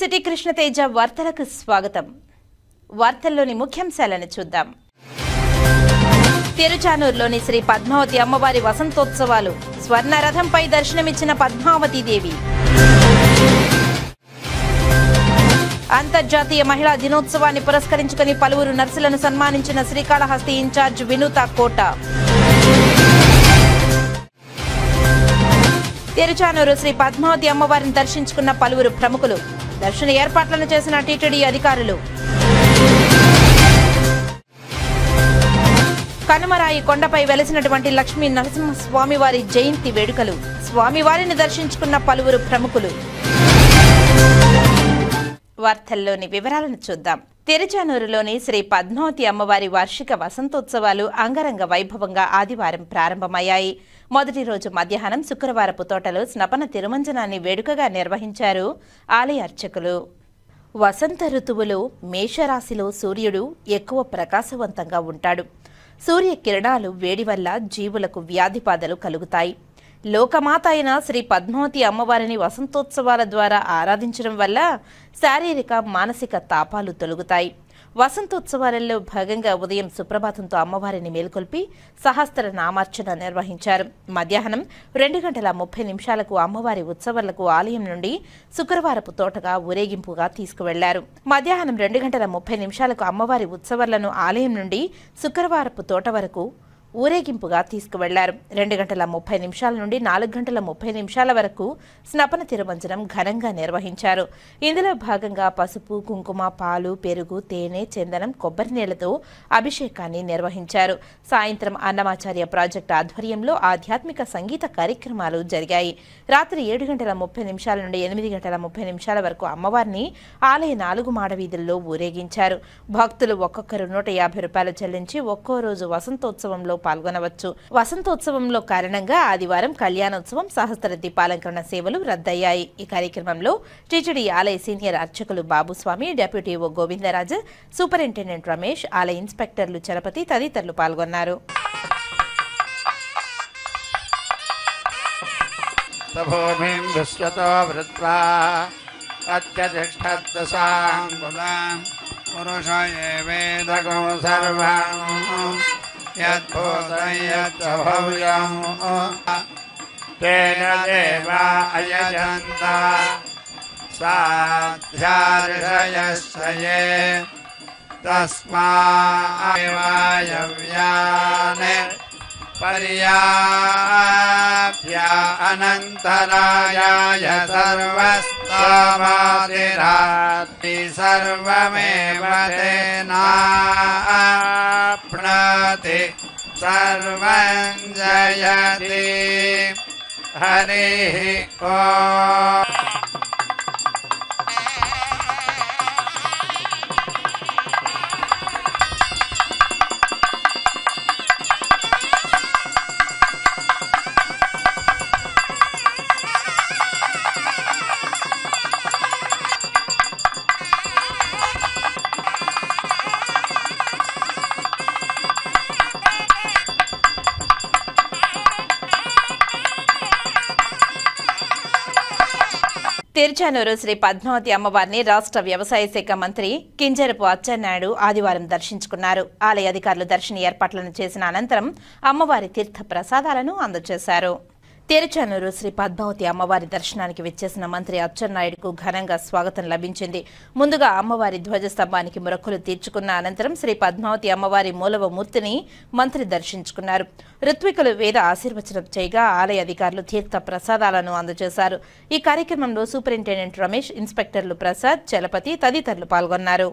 City Krishna Teja వార్తలకు స్వాగతం. వార్తల్లోని ముఖ్యాంశాలను చూద్దాం. తిరుచానూరులోని శ్రీ పద్మావతి అమ్మవారి వసంతోత్సవాలు. స్వర్ణ రథంపై దర్శనమిచ్చిన పద్మావతి దేవి. అంతర్జాతీయ మహిళా దినోత్సవాన్ని పురస్కరించుకుని పలువురు నర్సులను సన్మానించిన శ్రీకాళహస్తి ఇన్ఛార్జ్ వినూత కోట. తిరుచానూరు శ్రీ పద్మావతి అమ్మవారిని దర్శించుకున్న పలువురు ప్రముఖులు. దర్శన ఏర్పాట్లను చేసిన టీటీడీ అధికారులు. కనుమరాయి కొండపై వెలిసినటువంటి లక్ష్మీ నరసింహస్వామివారి జయంతి వేడుకలు. స్వామివారిని దర్శించుకున్న పలువురు ప్రముఖులు. వార్తల్లోని వివరాలను చూద్దాం. తిరుచానూరులోని శ్రీ పద్మావతి అమ్మవారి వార్షిక వసంతోత్సవాలు అంగరంగ వైభవంగా ఆదివారం ప్రారంభమయ్యాయి. మొదటి రోజు మధ్యాహ్నం శుక్రవారపు తోటలో స్నపన తిరుమంజనాన్ని వేడుకగా నిర్వహించారు ఆలయ అర్చకులు. వసంత ఋతువులో మేషరాశిలో సూర్యుడు ఎక్కువ ప్రకాశవంతంగా ఉంటాడు. సూర్యకిరణాలు వేడి వల్ల జీవులకు వ్యాధిబాధలు కలుగుతాయి. లోకమాత అయిన శ్రీ పద్మావతి అమ్మవారిని వసంతోత్సవాల ద్వారా ఆరాధించడం వల్ల శారీరక మానసిక తాపాలు తొలగుతాయి. వసంతోత్సవాలలో భాగంగా ఉదయం సుప్రభాతంతో అమ్మవారిని మేల్కొల్పి సహస్ర నామార్చన నిర్వహించారు. మధ్యాహ్నం 2:30 అమ్మవారి ఉత్సవాలకు ఆలయం నుండి శుక్రవారపు తోటగా ఊరేగింపుగా తీసుకువెళ్లారు. మధ్యాహ్నం 2:30 అమ్మవారి ఉత్సవాలను ఆలయం నుండి శుక్రవారపు తోట వరకు ఊరేగింపుగా తీసుకువెళ్లారు. 2:30 నుండి 4:30 వరకు స్నపన తిరుమంజనం ఘనంగా నిర్వహించారు. ఇందులో భాగంగా పసుపు, కుంకుమ, పాలు, పెరుగు, తేనె, చందనం, కొబ్బరి నీళ్లతో అభిషేకాన్ని నిర్వహించారు. సాయంత్రం అన్నమాచార్య ప్రాజెక్టు ఆధ్వర్యంలో ఆధ్యాత్మిక సంగీత కార్యక్రమాలు జరిగాయి. రాత్రి 7:30 నుండి 8:30 వరకు అమ్మవారిని ఆలయ 4 మాడ వీధుల్లో ఊరేగించారు. భక్తులు ఒక్కొక్కరు ₹150 చెల్లించి ఒక్కో రోజు వసంతోత్సవంలో పాల్గొనవచ్చు. వసంతోత్సవంలో కారణంగా ఆదివారం కళ్యాణోత్సవం, సహస్ర దీపాలంకరణ సేవలు రద్దయ్యాయి. ఈ కార్యక్రమంలో టీటీడీ ఆలయ సీనియర్ అర్చకులు బాబుస్వామి, డిప్యూటీ ఓ గోవిందరాజు, సూపరింటెండెంట్ రమేష్, ఆలయ ఇన్స్పెక్టర్లు చలపతి తదితరులు పాల్గొన్నారు. तेन देवा अयजन्त साध्यार्षयस्य ये तस्मादेवायव्यान् पर्याप्य अनन्तरायाय सर्वस्तमादिरात्रि सर्वमेव तेनाप्नोति सर्वं जयति हरिः ओम्. తిరుచానూరు శ్రీ పద్మావతి అమ్మవారిని రాష్ట్ర వ్యవసాయ శాఖ మంత్రి కింజరపు అచ్చెన్నాయుడు ఆదివారం దర్శించుకున్నారు. ఆలయ అధికారులు దర్శన ఏర్పాట్లను చేసిన అనంతరం అమ్మవారి తీర్థ ప్రసాదాలను అందజేశారు. తిరుచానూరు శ్రీ పద్మావతి అమ్మవారి దర్శనానికి విచ్చేసిన మంత్రి అచ్చెన్నాయుడుకు ఘనంగా స్వాగతం లభించింది. ముందుగా అమ్మవారి ధ్వజస్తంభానికి మొక్కులు తీర్చుకున్న అనంతరం శ్రీ పద్మావతి అమ్మవారి మూలవ మూర్తిని మంత్రి దర్శించుకున్నారు. ఋత్వికులు వేద ఆశీర్వచనం చేయగా ఆలయ అధికారులు తీర్థ ప్రసాదాలను అందజేశారు. ఈ కార్యక్రమంలో సూపరింటెండెంట్ రమేష్, ఇన్స్పెక్టర్లు ప్రసాద్, చలపతి తదితరులు పాల్గొన్నారు.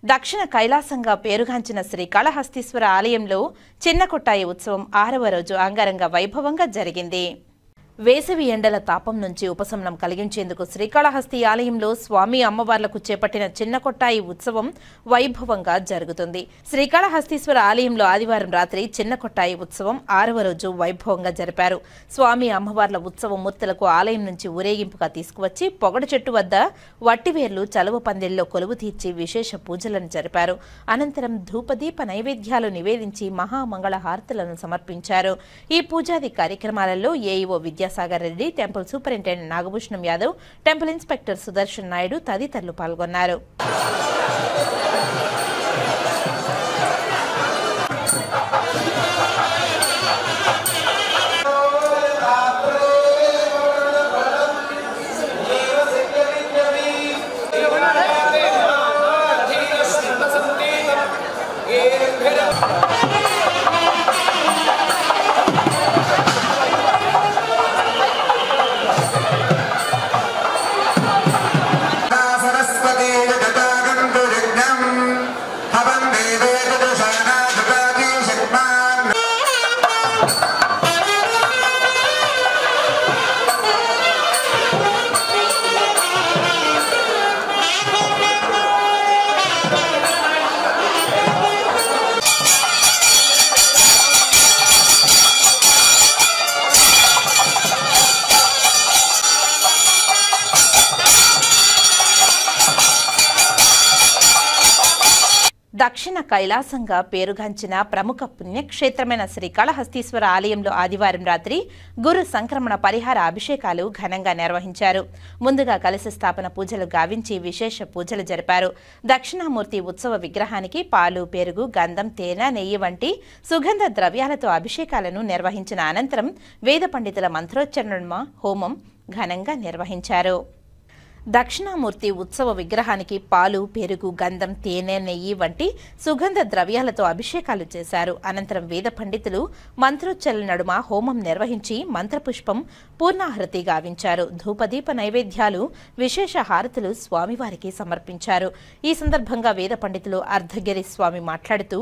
దక్షిణ కైలాసంగా పేరుగాంచిన శ్రీకాళహస్తీశ్వర ఆలయంలో చిన్న కొట్టాయి ఉత్సవం 6వ రోజు అంగరంగ వైభవంగా జరిగింది. వేసవి ఎండల తాపం నుంచి ఉపశమనం కలిగించేందుకు శ్రీకాళహస్తి ఆలయంలో స్వామి అమ్మవార్లకు చేపట్టిన చిన్న కొట్టాయి ఉత్సవం వైభవంగా జరుగుతుంది. శ్రీకాళహస్తీశ్వర ఆలయంలో ఆదివారం రాత్రి చిన్న కొట్టాయి ఉత్సవం 6వ రోజు వైభవంగా జరిపారు. స్వామి అమ్మవార్ల ఉత్సవ మూర్తులకు ఆలయం నుంచి ఊరేగింపుగా తీసుకువచ్చి పొగడ చెట్టు వద్ద వట్టివేర్లు చలువ పందిల్లో కొలువు తీర్చి విశేష పూజలను జరిపారు. అనంతరం ధూపదీప నైవేద్యాలు నివేదించి మహామంగళ హారతులను సమర్పించారు. ఈ పూజాది కార్యక్రమాలలో AEO Vidyasagar, Vidyasagar Reddy, temple superintendent Nagabhushanam Yadav, temple inspector Sudarshan Naidu తదితరులు పాల్గొన్నారు. దక్షిణ కైలాసంగా పేరుగాంచిన ప్రముఖ పుణ్యక్షేత్రమైన శ్రీకాళహస్తీశ్వర ఆలయంలో ఆదివారం రాత్రి గురు సంక్రమణ పరిహార అభిషేకాలు ఘనంగా నిర్వహించారు. ముందుగా కలశ స్థాపన పూజలు గావించి విశేష పూజలు జరిపారు. దక్షిణామూర్తి ఉత్సవ విగ్రహానికి పాలు, పెరుగు, గంధం, తేనె, నెయ్యి వంటి సుగంధ ద్రవ్యాలతో అభిషేకాలను నిర్వహించిన అనంతరం వేద పండితుల మంత్రోచ్చరణ హోమం ఘనంగా నిర్వహించారు. దక్షిణామూర్తి ఉత్సవ విగ్రహానికి పాలు, పెరుగు, గంధం, తేనె, నెయ్యి వంటి సుగంధ ద్రవ్యాలతో అభిషేకాలు చేశారు. అనంతరం వేద పండితులు మంత్రోచ్చరణ నడుమ హోమం నిర్వహించి మంత్రపుష్పం పూర్ణాహృతి గావించారు. ధూపదీప నైవేద్యాలు, విశేష హారతులు స్వామివారికి సమర్పించారు. ఈ సందర్భంగా వేద పండితులు అర్ధగిరి స్వామి మాట్లాడుతూ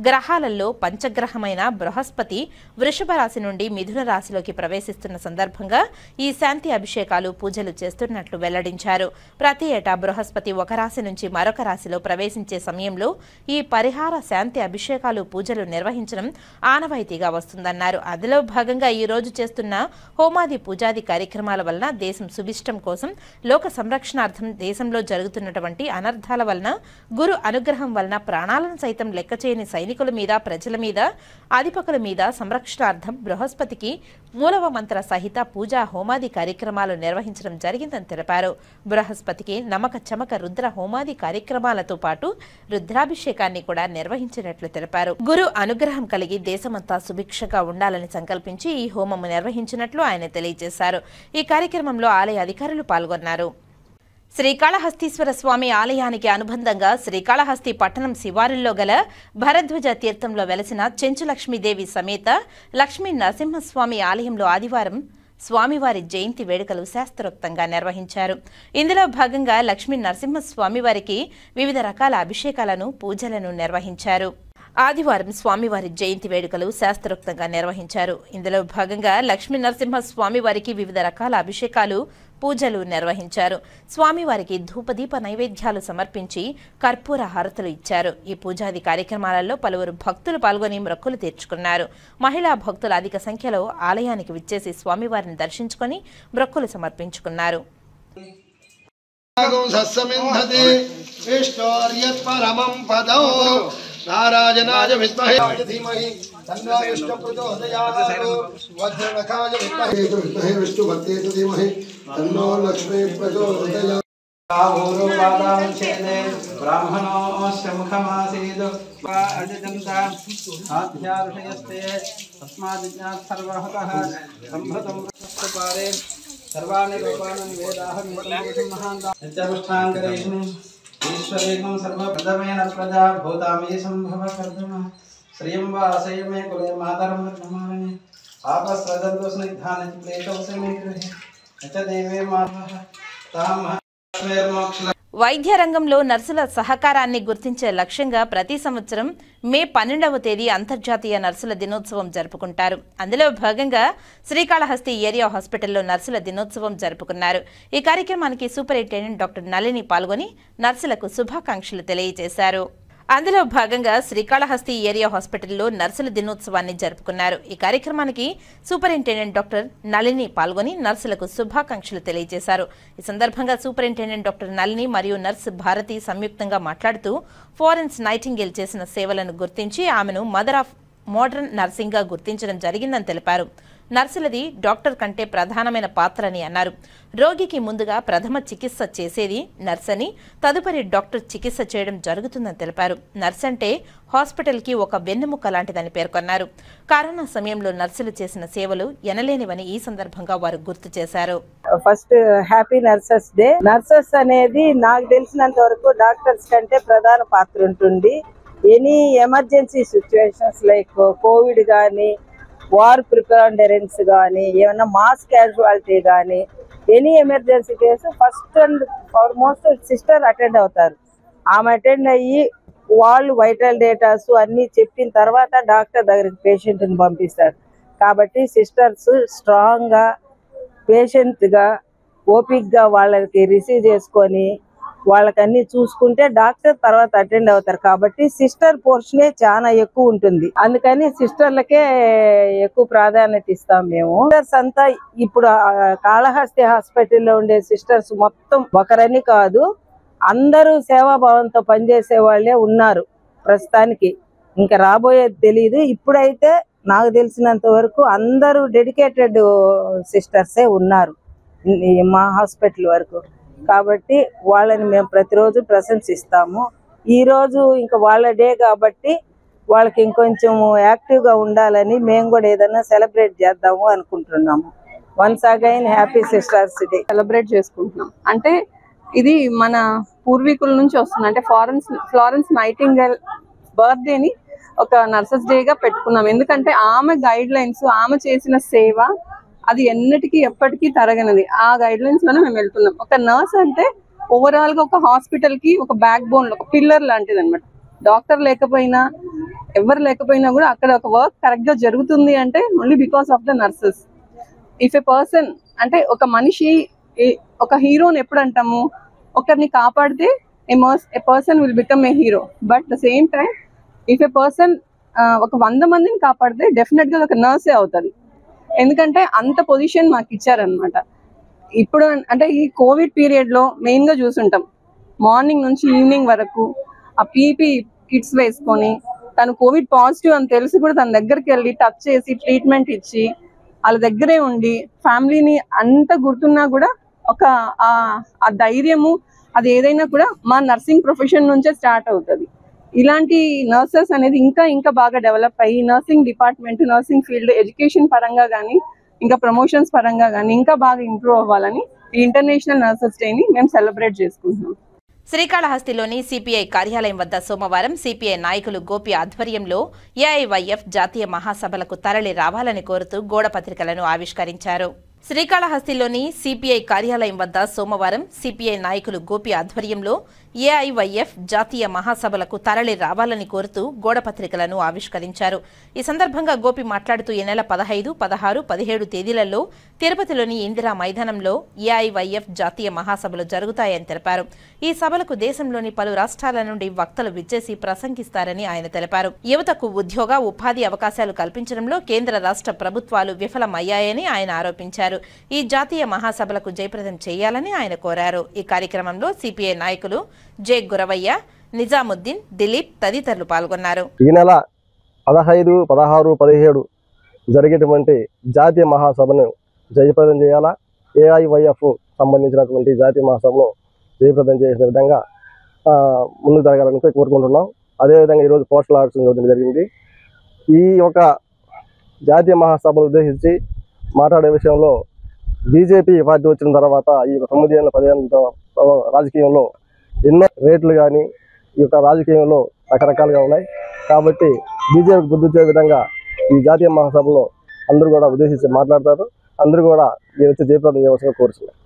గ్రహాలలో పంచగ్రహమైన బృహస్పతి వృషభ రాశి నుండి మిథున రాశిలోకి ప్రవేశిస్తున్న సందర్భంగా ఈ శాంతి అభిషేకాలు, పూజలు చేస్తున్నట్లు వెల్లడించారు. ప్రతి ఏటా బృహస్పతి ఒక రాశి నుంచి మరొక రాశిలో ప్రవేశించే సమయంలో ఈ పరిహార శాంతి అభిషేకాలు, పూజలు నిర్వహించడం ఆనవాయితీగా వస్తుందన్నారు. అందులో భాగంగా ఈ రోజు చేస్తున్న హోమాది పూజాది కార్యక్రమాల వలన దేశం సుభిష్టం కోసం, లోక సంరక్షణార్థం దేశంలో జరుగుతున్నటువంటి అనర్థాల వలన, గురు అనుగ్రహం వలన ప్రాణాలను సైతం లెక్కచేయని సైనికుల మీద, ప్రజల మీద, అధిపకుల మీద సంరక్షణార్థం బృహస్పతికి మూలవ మంత్ర సహిత పూజా హోమాది కార్యక్రమాలు నిర్వహించడం జరిగిందని తెలిపారు. బృహస్పతికి నమక చమక రుద్ర హోమాది కార్యక్రమాలతో పాటు రుద్రాభిషేకాన్ని కూడా నిర్వహించినట్లు తెలిపారు. గురు అనుగ్రహం కలిగి దేశమంతా సుభిక్షగా ఉండాలని సంకల్పించి ఈ హోమము నిర్వహించినట్లు ఆయన తెలియజేశారు. ఈ కార్యక్రమంలో ఆలయ అధికారులు పాల్గొన్నారు. శ్రీకాళహస్తీశ్వర స్వామి ఆలయానికి అనుబంధంగా శ్రీకాళహస్తి పట్టణం శివారుల్లో గల భరద్వజ తీర్థంలో వెలసిన చెంచు లక్ష్మీదేవి సమేత లక్ష్మీ నరసింహస్వామి ఆలయంలో ఆదివారం స్వామివారి జయంతి వేడుకలు శాస్త్రోక్తంగా నిర్వహించారు. ఇందులో భాగంగా లక్ష్మీ నరసింహస్వామి వారికి వివిధ రకాల అభిషేకాలను, పూజలను నిర్వహించారు. ఆదివారం స్వామివారి జయంతి వేడుకలు శాస్త్రోక్తంగా నిర్వహించారు. ఇందులో భాగంగా లక్ష్మీ నరసింహ స్వామివారికి వివిధ రకాల అభిషేకాలు, పూజలు నిర్వహించారు. స్వామివారికి ధూపదీప నైవేద్యాలు సమర్పించి కర్పూర హారతులు ఇచ్చారు. ఈ పూజాది కార్యక్రమాలలో పలువురు భక్తులు పాల్గొని మొక్కులు తీర్చుకున్నారు. మహిళా భక్తులు అధిక సంఖ్యలో ఆలయానికి విచ్చేసి స్వామివారిని దర్శించుకొని మొక్కులు సమర్పించుకున్నారు. नारायणाय विद्महे धीमहि तन्नो विष्णु प्रचोदयात् वज्रनखाय विद्महे विष्णुभक्ते धीमहि तन्नो लक्ष्मी प्रचोदयात् पूर्वपादांशेने ब्राह्मणोऽस्य मुखमासीद् अजन्ता आध्यार्षयस्ते तस्माद् सर्वहतः सम्भृतं पारे सर्वाणि रूपाणि वेदाहं महान् ईश्वरेकं सर्वप्रथमेन प्रजा भूतामयी सम्भव कर्दमः श्रियं वासयमे कुले मातरं नमामि आपस्रदन्तु स्निग्धानि क्लेशौ समे गृहे च देवे माधवः तां వైద్య రంగంలో నర్సుల సహకారాన్ని గుర్తించే లక్ష్యంగా ప్రతి సంవత్సరం మే 12వ తేదీ అంతర్జాతీయ నర్సుల దినోత్సవం జరుపుకుంటారు. అందులో భాగంగా శ్రీకాళహస్తి ఏరియా హాస్పిటల్లో నర్సుల దినోత్సవం జరుపుకున్నారు. ఈ కార్యక్రమానికి సూపరింటెండెంట్ డాక్టర్ నళిని పాల్గొని నర్సులకు శుభాకాంక్షలు తెలియజేశారు. అందులో భాగంగా శ్రీకాళహస్తి ఏరియా హాస్పిటల్లో నర్సుల దినోత్సవాన్ని జరుపుకున్నారు. ఈ కార్యక్రమానికి సూపరింటెండెంట్ డాక్టర్ నళిని పాల్గొని నర్సులకు శుభాకాంక్షలు తెలియజేశారు. ఈ సందర్భంగా సూపరింటెండెంట్ డాక్టర్ నళిని మరియు నర్సు భారతి సంయుక్తంగా మాట్లాడుతూ ఫ్లోరెన్స్ నైటింగేల్ చేసిన సేవలను గుర్తించి ఆమెను మదర్ ఆఫ్ మోడర్న్ నర్సింగ్గా గుర్తించడం జరిగిందని తెలిపారు. నర్సులది డాక్టర్ కంటే ప్రధానమైన పాత్రని అన్నారు. రోగికి ముందుగా ప్రథమ చికిత్స చేసేది నర్స్ అని, తదుపరి డాక్టర్ చికిత్స చేయడం జరుగుతుందని తెలిపారు. నర్స్ అంటే హాస్పిటల్కి ఒక వెన్నెముక లాంటిదని పేర్కొన్నారు. కరోనా సమయంలో నర్సులు చేసిన సేవలు ఎనలేనివని ఈ సందర్భంగా వారు గుర్తు చేశారు. First happy nurses day. Nurses అనేది నాకు తెలిసినంత వరకు డాక్టర్స్ కంటే ప్రధాన పాత్ర ఉంటుంది. Any emergency situations like Covid కానీ, వార్ ప్రిపేరెన్స్ కానీ, ఏమన్నా మాస్ క్యాజువాలిటీ కానీ, any emergency case first and foremost sister attend అవుతారు. ఆమె అటెండ్ అయ్యి వాళ్ళు వైటల్ డేటాస్ అన్నీ చెప్పిన తర్వాత డాక్టర్ దగ్గరికి పేషెంట్ని పంపిస్తారు. కాబట్టి సిస్టర్స్ స్ట్రాంగ్గా పేషెంట్గా ఓపిక్గా వాళ్ళకి రిసీవ్ చేసుకొని వాళ్ళకన్నీ చూసుకుంటే డాక్టర్ తర్వాత అటెండ్ అవుతారు. కాబట్టి సిస్టర్ పోర్షనే చాలా ఎక్కువ ఉంటుంది. అందుకని సిస్టర్లకే ఎక్కువ ప్రాధాన్యత ఇస్తాం మేము. సిస్టర్స్ అంతా ఇప్పుడు కాళహస్తి హాస్పిటల్లో ఉండే సిస్టర్స్ మొత్తం ఒకరని కాదు, అందరూ సేవాభావంతో పనిచేసే వాళ్ళే ఉన్నారు ప్రస్తుతానికి. ఇంకా రాబోయేది తెలియదు. ఇప్పుడైతే నాకు తెలిసినంత వరకు అందరూ డెడికేటెడ్ సిస్టర్సే ఉన్నారు మా హాస్పిటల్ వరకు. కాబట్టి వాళ్ళని మేము ప్రతిరోజు ప్రశంసిస్తాము. ఈరోజు ఇంకా వాళ్ళ డే కాబట్టి వాళ్ళకి ఇంకొంచెం యాక్టివ్గా ఉండాలని మేము కూడా ఏదైనా సెలబ్రేట్ చేద్దాము అనుకుంటున్నాము. Once again happy sisters day celebrate చేసుకుంటున్నాం. అంటే ఇది మన పూర్వీకుల నుంచి వస్తుంది. అంటే ఫ్లారెన్స్ నైటింగేల్ బర్త్డేని ఒక నర్సెస్ డేగా పెట్టుకున్నాం. ఎందుకంటే ఆమె గైడ్ లైన్స్, ఆమె చేసిన సేవ అది ఎన్నటికీ ఎప్పటికీ తరగనిది. ఆ గైడ్ లైన్స్ లోనే మేము వెళ్తున్నాం. ఒక నర్స్ అంటే ఓవరాల్ గా ఒక హాస్పిటల్ కి ఒక బ్యాక్ బోన్, ఒక పిల్లర్ లాంటిది అనమాట. డాక్టర్ లేకపోయినా, ఎవరు లేకపోయినా కూడా అక్కడ ఒక వర్క్ కరెక్ట్ గా జరుగుతుంది అంటే only because of the nurses. If a person అంటే ఒక మనిషి, ఒక హీరోని ఎప్పుడు అంటాము, ఒకరిని కాపాడితే a person will become a hero. But the same time if a person ఒక 100 మందిని కాపాడితే డెఫినెట్ గా ఒక నర్సే అవుతుంది. ఎందుకంటే అంత పొజిషన్ మాకు ఇచ్చారనమాట. ఇప్పుడు అంటే ఈ కోవిడ్ పీరియడ్ లో మెయిన్ గా చూసుంటాం, మార్నింగ్ నుంచి ఈవినింగ్ వరకు ఆ పీపీ కిట్స్ వేసుకొని తను కోవిడ్ పాజిటివ్ అని తెలిసి కూడా తన దగ్గరికి వెళ్ళి టచ్ చేసి ట్రీట్మెంట్ ఇచ్చి వాళ్ళ దగ్గరే ఉండి ఫ్యామిలీని అంత గుర్తున్నా కూడా ఒక ఆ ధైర్యము అది ఏదైనా కూడా మా నర్సింగ్ ప్రొఫెషన్ నుంచే స్టార్ట్ అవుతుంది. ఇలాంటి నర్సెస్ అనేది ఇంకా బాగా డెవలప్ అయ్యి nursing department, nursing field, education పరంగా కానీ, ఇంకా ప్రమోషన్స్ పరంగా కానీ ఇంకా బాగా ఇంప్రూవ్ అవ్వాలని ఈ ఇంటర్నేషనల్ నర్సెస్ డేని మేము సెలబ్రేట్ చేసుకుంటున్నాం. శ్రీకాళహస్తిలోని సిపిఐ కార్యాలయం వద్ద సోమవారం సిపిఐ నాయకులు గోపి ఆధ్వర్యంలో ఏఐవైఎఫ్ జాతీయ మహాసభలకు తరలి రావాలని కోరుతూ గోడపత్రికలను ఆవిష్కరించారు. శ్రీకాళహస్తిలోని సిపిఐ కార్యాలయం వద్ద సోమవారం సిపిఐ నాయకులు గోపి ఆధ్వర్యంలో ఏఐవైఎఫ్ జాతీయ మహాసభలకు తరలి రావాలని కోరుతూ గోడపత్రికలను ఆవిష్కరించారు. ఈ సందర్భంగా గోపి మాట్లాడుతూ ఈ నెల 15, 16, 17 తేదీలలో తిరుపతిలోని ఇందిరా మైదానంలో ఏఐవైఎఫ్ జాతీయ మహాసభలు జరుగుతాయని తెలిపారు. ఈ సభలకు దేశంలోని పలు రాష్ట్రాల నుండి వక్తలు విచ్చేసి ప్రసంగిస్తారని ఆయన తెలిపారు. యువతకు ఉద్యోగ, ఉపాధి అవకాశాలు కల్పించడంలో కేంద్ర రాష్ట్ర ప్రభుత్వాలు విఫలమయ్యాయని ఆయన ఆరోపించారు. ఈ జాతీయ మహాసభలకు జయప్రదం చేయాలని ఆయన కోరారు. ఈ కార్యక్రమంలో సిపిఐ నాయకులు జె గురవయ్య, నిజాముద్దీన్, దిలీప్ తదితరులు పాల్గొన్నారు. ఈ నెల 15, 16, 17 జరిగేటువంటి జాతీయ మహాసభను జయప్రదం చేయాలా, ఏఐవైఎఫ్ సంబంధించినటువంటి జాతీయ మహాసభను జయప్రదం చేసే విధంగా ముందుకు జరగాలని కోరుకుంటున్నాం. అదేవిధంగా ఈరోజు పోస్టల్ ఆర్ట్స్ జరిగింది. ఈ యొక్క జాతీయ మహాసభను ఉద్దేశించి మాట్లాడే విషయంలో బీజేపీ పార్టీ వచ్చిన తర్వాత ఈ 9 ఏళ్ళ 10 ఏళ్ళ రాజకీయంలో ఎన్నో రేట్లు కానీ ఈ యొక్క రాజకీయంలో రకరకాలుగా ఉన్నాయి. కాబట్టి బీజేపీకి బుద్ధి వచ్చే విధంగా ఈ జాతీయ మహాసభలో అందరూ కూడా ఉద్దేశించి మాట్లాడతారు. అందరూ కూడా వచ్చి జయప్రదం చేయవలసిన కోరుతున్నారు.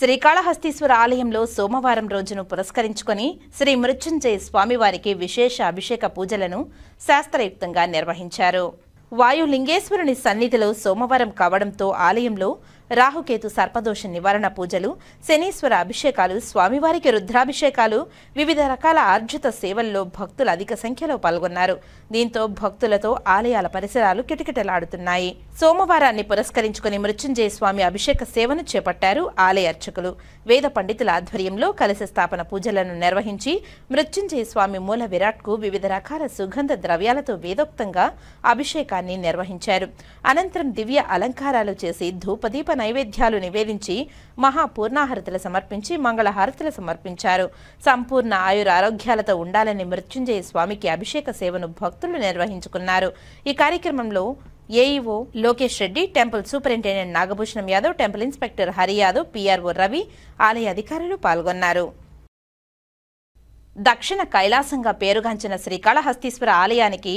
శ్రీకాళహస్తీశ్వర ఆలయంలో సోమవారం రోజును పురస్కరించుకొని శ్రీ మృత్యుంజయ స్వామివారికి విశేష అభిషేక పూజలను శాస్త్రయుక్తంగా నిర్వహించారు. వాయులింగేశ్వరుని సన్నిధిలో సోమవారం కావడంతో ఆలయంలో రాహుకేతు సర్పదోష నివారణ పూజలు, శనీశ్వర అభిషేకాలు, స్వామివారికి రుద్రాభిషేకాలు, వివిధ రకాల ఆర్జిత సేవల్లో భక్తులు అధిక సంఖ్యలో పాల్గొన్నారు. దీంతో భక్తులతో ఆలయాల పరిసరాలు కిటకిటలాడుతున్నాయి. సోమవారాన్ని పురస్కరించుకుని మృత్యుంజయ స్వామి అభిషేక సేవను చేపట్టారు ఆలయ అర్చకులు. వేద పండితుల ఆధ్వర్యంలో కలశ స్థాపన పూజలను నిర్వహించి మృత్యుంజయ స్వామి మూల విరాట్కు వివిధ రకాల సుగంధ ద్రవ్యాలతో వేదోక్తంగా అభిషేకాన్ని నిర్వహించారు. అనంతరం దివ్య అలంకారాలు చేసి ధూపదీప నైవేద్యాలు నివేదించి మహాపూర్ణాహారతులు సమర్పించి మంగళహారతులు సమర్పించారు. సంపూర్ణ ఆయుర ఆరోగ్యాలతో ఉండాలని మృత్యుంజయ స్వామికి అభిషేక సేవను భక్తులు నిర్వహించుకున్నారు. ఈ కార్యక్రమంలో AEO Lokesh Reddy, temple superintendent Nagabhushanam Yadav, temple inspector Hari Yadav, PRO Ravi, ఆలయ అధికారులు పాల్గొన్నారు. దక్షిణ కైలాసంగా పేరుగాంచిన శ్రీకాళహస్తీశ్వర ఆలయానికి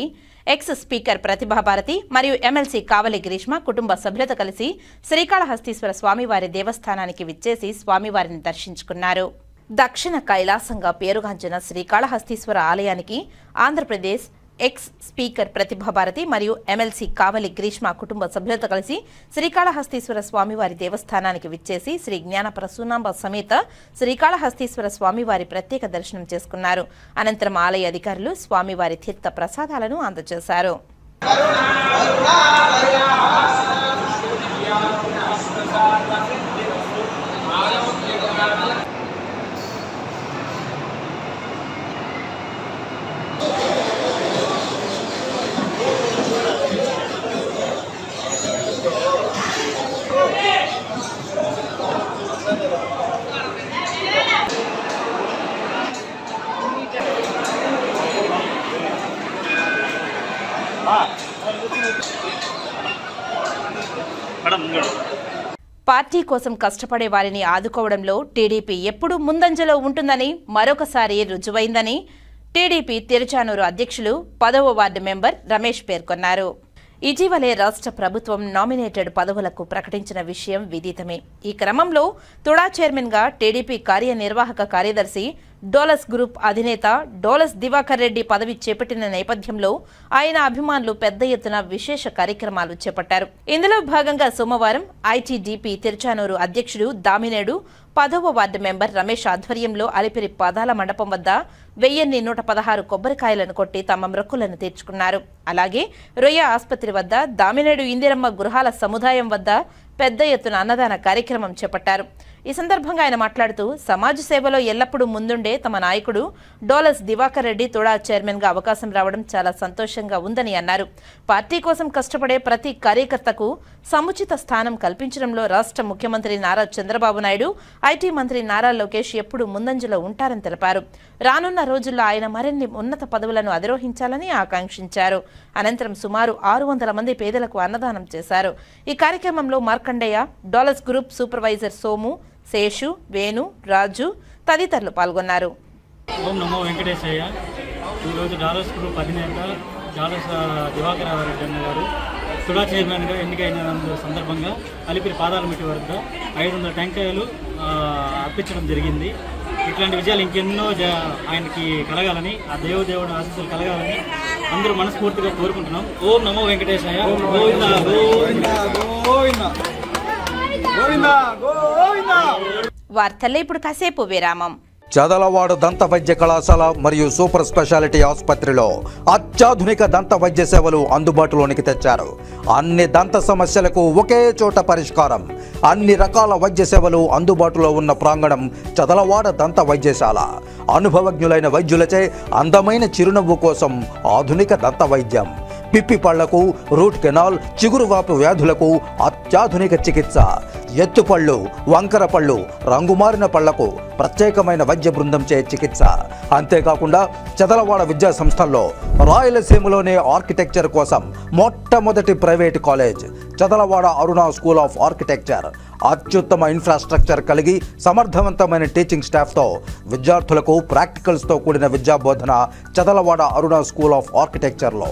ఎక్స్ స్పీకర్ ప్రతిభాభారతి మరియు ఎమ్మెల్సీ కావలి గ్రీష్మ కుటుంబ సభ్యులతో కలిసి శ్రీకాళహస్తీశ్వర స్వామివారి దేవస్థానానికి విచ్చేసి స్వామివారిని దర్శించుకున్నారు. దక్షిణ కైలాసంగా పేరుగాంచిన శ్రీకాళహస్తీశ్వర ఆలయానికి ఆంధ్రప్రదేశ్ ఎక్స్ స్పీకర్ ప్రతిభాభారతి మరియు ఎమ్మెల్సీ కావలి గ్రీష్మ కుటుంబ సభ్యులతో కలిసి శ్రీకాళహస్తీశ్వర స్వామివారి దేవస్థానానికి విచ్చేసి శ్రీ జ్ఞాన ప్రసూనాంబ సమేత శ్రీకాళహస్తీశ్వర స్వామివారి ప్రత్యేక దర్శనం చేసుకున్నారు. అనంతరం ఆలయ అధికారులు స్వామివారి తీర్థ ప్రసాదాలను అందజేశారు. పార్టీ కోసం కష్టపడే వారిని ఆదుకోవడంలో టీడీపీ ఎప్పుడూ ముందంజలో ఉంటుందని మరొకసారి రుజువైందని టీడీపీ తిరుచానూరు అధ్యక్షులు 10వ వార్డు మెంబర్ రమేష్ పేర్కొన్నారు. ఇటీవలే రాష్ట్ర ప్రభుత్వం నామినేటెడ్ పదవులకు ప్రకటించిన విషయం విదితమే. ఈ క్రమంలో తుడా చైర్మన్గా టీడీపీ కార్యనిర్వాహక కార్యదర్శి డోలస్ గ్రూప్ అధినేత డోలస్ దివాకర్ రెడ్డి పదవి చేపట్టిన నేపథ్యంలో ఆయన అభిమానులు పెద్ద ఎత్తున విశేష కార్యక్రమాలు చేపట్టారు. ఇందులో భాగంగా సోమవారం ఐటీడీపీ తిరుచానూరు అధ్యక్షుడు దామినేడు 10వ వార్డు మెంబర్ రమేష్ ఆధ్వర్యంలో అలిపిరి పాదాల మండపం వద్ద 1116 కొబ్బరికాయలను కొట్టి తమ మొక్కులను తీర్చుకున్నారు. అలాగే రొయ్య ఆసుపత్రి వద్ద, దామినేడు ఇందిరమ్మ గృహాల సముదాయం వద్ద పెద్ద ఎత్తున అన్నదాన కార్యక్రమం చేపట్టారు. ఈ సందర్భంగా ఆయన మాట్లాడుతూ సమాజ సేవలో ఎల్లప్పుడూ ముందుండే తమ నాయకుడు డోలస్ దివాకర్ రెడ్డి తుడా చైర్మన్గా అవకాశం రావడం చాలా సంతోషంగా ఉందని అన్నారు. పార్టీ కోసం కష్టపడే ప్రతి కార్యకర్తకు సముచిత స్థానం కల్పించడంలో రాష్ట్ర ముఖ్యమంత్రి నారా చంద్రబాబు నాయుడు, ఐటీ మంత్రి నారా లోకేష్ ఎప్పుడూ ముందంజలో ఉంటారని తెలిపారు. రానున్న రోజుల్లో ఆయన మరిన్ని ఉన్నత పదవులను అధిరోహించాలని ఆకాంక్షించారు. అనంతరం సుమారు 600 మంది పేదలకు అన్నదానం చేశారు. ఈ కార్యక్రమంలో మార్కండయ్య, డోలస్ గ్రూప్ సూపర్వైజర్ సోము, శేషు, వేణు, రాజు తదితరులు పాల్గొన్నారు. ఓం నమో వెంకటేశయ్య. ఈరోజు డాలస్ గ్రూప్ అధినేత డాలస్ దివాకర్ రెడ్డి అన్న గారు తుడా చైర్మన్గా ఎన్నికైన సందర్భంగా అలిపిరి పాదాలమిటి వద్ద 500 టెంకాయలు అర్పించడం జరిగింది. ఇట్లాంటి విజయాలు ఇంకెన్నో ఆయనకి కలగాలని, ఆ దేవుడు ఆశీస్సులు కలగాలని అందరూ మనస్ఫూర్తిగా కోరుకుంటున్నాం. ఓం నమో వెంకటేశయ్య. గోవిందా గోవిందా గోవిందా గోవిందా గోవిందా. వార్తల్లో ఇప్పుడు కాసేపు విరామం. చదలవాడ దంత వైద్య కళాశాల మరియు సూపర్ స్పెషాలిటీ ఆసుపత్రిలో అత్యాధునిక దంత వైద్య సేవలు అందుబాటులోనికి తెచ్చారు. అన్ని దంత సమస్యలకు ఒకే చోట పరిష్కారం. అన్ని రకాల వైద్య సేవలు అందుబాటులో ఉన్న ప్రాంగణం చదలవాడ దంత వైద్యశాల. అనుభవజ్ఞులైన వైద్యులచే అందమైన చిరునవ్వు కోసం ఆధునిక దంత వైద్యం. పిప్పి పళ్లకు, రూట్ కెనాల్, చిగురువాపు వ్యాధులకు అత్యాధునిక చికిత్స. ఎత్తుపళ్ళు, వంకర పళ్ళు, రంగుమారిన పళ్లకు ప్రత్యేకమైన వైద్య బృందంచే చికిత్స. అంతేకాకుండా చదలవాడ విద్యా సంస్థల్లో రాయలసీమలోనే ఆర్కిటెక్చర్ కోసం మొట్టమొదటి private college Chadalavada Aruna school of architecture. అత్యుత్తమ ఇన్ఫ్రాస్ట్రక్చర్ కలిగి సమర్థవంతమైన టీచింగ్ స్టాఫ్తో విద్యార్థులకు ప్రాక్టికల్స్తో కూడిన విద్యాబోధన చదలవాడ అరుణ స్కూల్ ఆఫ్ ఆర్కిటెక్చర్లో.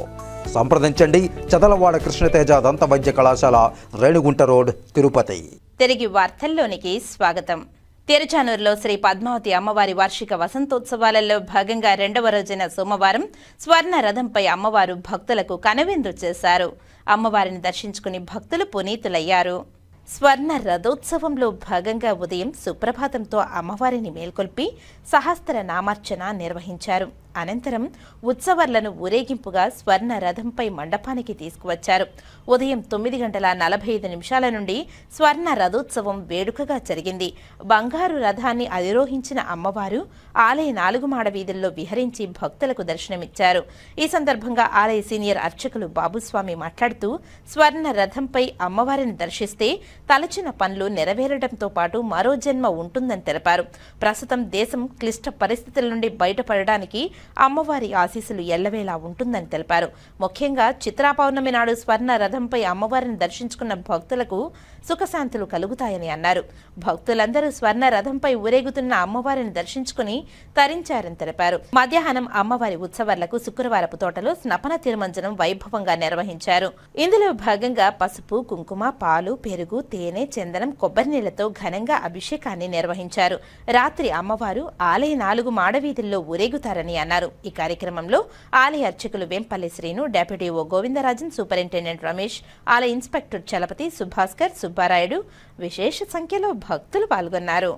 సంప్రదించండి. చదలవాడ కృష్ణతేజ దంత వైద్య కళాశాల, రేణుగుంట రోడ్, తిరుపతి. తిరిగి వార్తల్లోనికి స్వాగతం. తిరుచానూరులో శ్రీ పద్మావతి అమ్మవారి వార్షిక వసంతోత్సవాలలో భాగంగా 2వ రోజైన సోమవారం స్వర్ణ రథంపై అమ్మవారు భక్తులకు కనువిందు చేశారు. అమ్మవారిని దర్శించుకుని భక్తులు పునీతులయ్యారు. స్వర్ణ రథోత్సవంలో భాగంగా ఉదయం సుప్రభాతంతో అమ్మవారిని మేల్కొల్పి సహస్ర నామార్చన నిర్వహించారు. అనంతరం ఉత్సవర్లను ఊరేగింపుగా స్వర్ణ రథంపై మండపానికి తీసుకువచ్చారు. ఉదయం 9:45 నుండి స్వర్ణ రథోత్సవం వేడుకగా జరిగింది. బంగారు రథాన్ని అధిరోహించిన అమ్మవారు ఆలయ 4 మాడ వీధుల్లో విహరించి భక్తులకు దర్శనమిచ్చారు. ఈ సందర్భంగా ఆలయ సీనియర్ అర్చకులు బాబుస్వామి మాట్లాడుతూ స్వర్ణ రథంపై అమ్మవారిని దర్శిస్తే తలచిన పనులు నెరవేరడంతో పాటు మరో జన్మ ఉంటుందని తెలిపారు. ప్రస్తుతం దేశం క్లిష్ట పరిస్థితుల నుండి బయటపడడానికి అమ్మవారి ఆశీస్సులు ఎల్లవేళా ఉంటుందని తెలిపారు. ముఖ్యంగా చిత్రా పౌర్ణమి నాడు స్వర్ణ రథంపై అమ్మవారిని దర్శించుకున్న భక్తులకు సుఖశాంతులు కలుగుతాయని అన్నారు. భక్తులందరూ స్వర్ణ రథంపై ఊరేగుతున్న అమ్మవారిని దర్శించుకుని తరించారని తెలిపారు. మధ్యాహ్నం అమ్మవారి ఉత్సవాలకు శుక్రవారపు తోటలో స్నపన తిరుమంజనం వైభవంగా నిర్వహించారు. ఇందులో భాగంగా పసుపు, కుంకుమ, పాలు, పెరుగు, తేనె, చందనం, కొబ్బరి నీళ్లతో ఘనంగా అభిషేకాన్ని నిర్వహించారు. రాత్రి అమ్మవారు ఆలయ 4 మాడవీధుల్లో ఊరేగుతారని అన్నారు. ఈ కార్యక్రమంలో ఆలయ అర్చకులు వెంపల్లి శ్రీను, డెప్యూటీ ఓ గోవిందరాజన్, సూపరింటెండెంట్ రమేష్, ఆలయ ఇన్స్పెక్టర్ చలపతి, సుభాస్కర్, సుబ్బారాయుడు విశేష సంఖ్యలో భక్తులు పాల్గొన్నారు.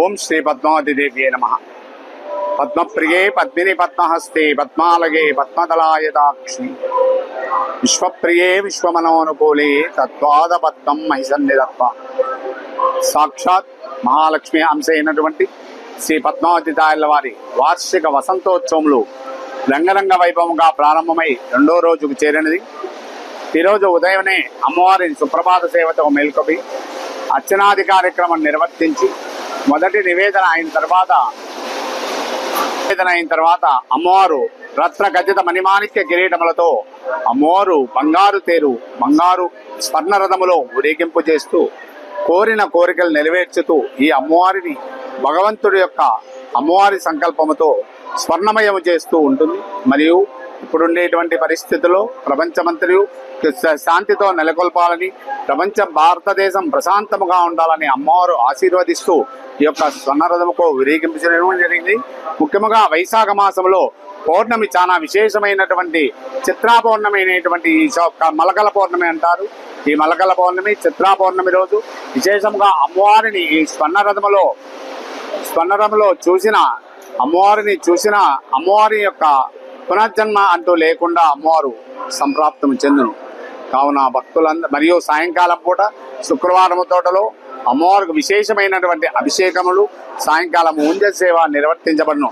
ఓం శ్రీ పద్మావతిదేవ్యే నమః. పద్మప్రియే పద్మిని పద్మహస్తే పద్మాలగే పద్మదళాయదాక్షి విశ్వప్రియే విశ్వమనోనుకూలే తద్వాద పద్మం మహిసన్నిధత్వ. సాక్షాత్ మహాలక్ష్మి అంశ అయినటువంటి శ్రీ పద్మావతి తాయల వారి వార్షిక వసంతోత్సవంలో రంగరంగ వైభవంగా ప్రారంభమై 2వ రోజుకు చేరినది. ఈరోజు ఉదయమే అమ్మవారిని సుప్రభాత సేవతో మేల్కొపి అర్చనాది కార్యక్రమం నిర్వర్తించి మొదటి నివేదన అయిన తర్వాత అమ్మవారు రత్న గజిత మణిమాణిక్య కిరీటములతో అమ్మవారు బంగారు తేరు, బంగారు స్వర్ణరథములో ఊరేగింపు చేస్తూ కోరిన కోరికలు నెరవేర్చుతూ ఈ అమ్మవారిని భగవంతుడి యొక్క అమ్మవారి సంకల్పముతో స్వర్ణమయము చేస్తూ ఉంటుంది. మరియు ఇప్పుడుండేటువంటి పరిస్థితుల్లో ప్రపంచమంతయు శాంతితో నెలకొల్పాలని, భారతదేశం ప్రశాంతముగా ఉండాలని అమ్మవారు ఆశీర్వదిస్తూ ఈ యొక్క స్వర్ణరథముకు ఊరేగించడం జరిగింది. ముఖ్యంగా వైశాఖ మాసంలో పౌర్ణమి చాలా విశేషమైనటువంటి చిత్రా పౌర్ణమి అనేటువంటి మలకల పౌర్ణమి అంటారు. ఈ మలకల పౌర్ణమి, చిత్రా పౌర్ణమి రోజు విశేషంగా అమ్మవారిని ఈ స్వర్ణరథంలో చూసిన అమ్మవారి యొక్క పునర్జన్మ అంటూ లేకుండా అమ్మవారు సంప్రాప్తం చెందును. కావున భక్తులందరూ మరియు సాయంకాలం పూట శుక్రవారం తోటలో అమ్మవారికి విశేషమైనటువంటి అభిషేకములు, సాయంకాలం ఉంజ సేవ నిర్వర్తించబడును.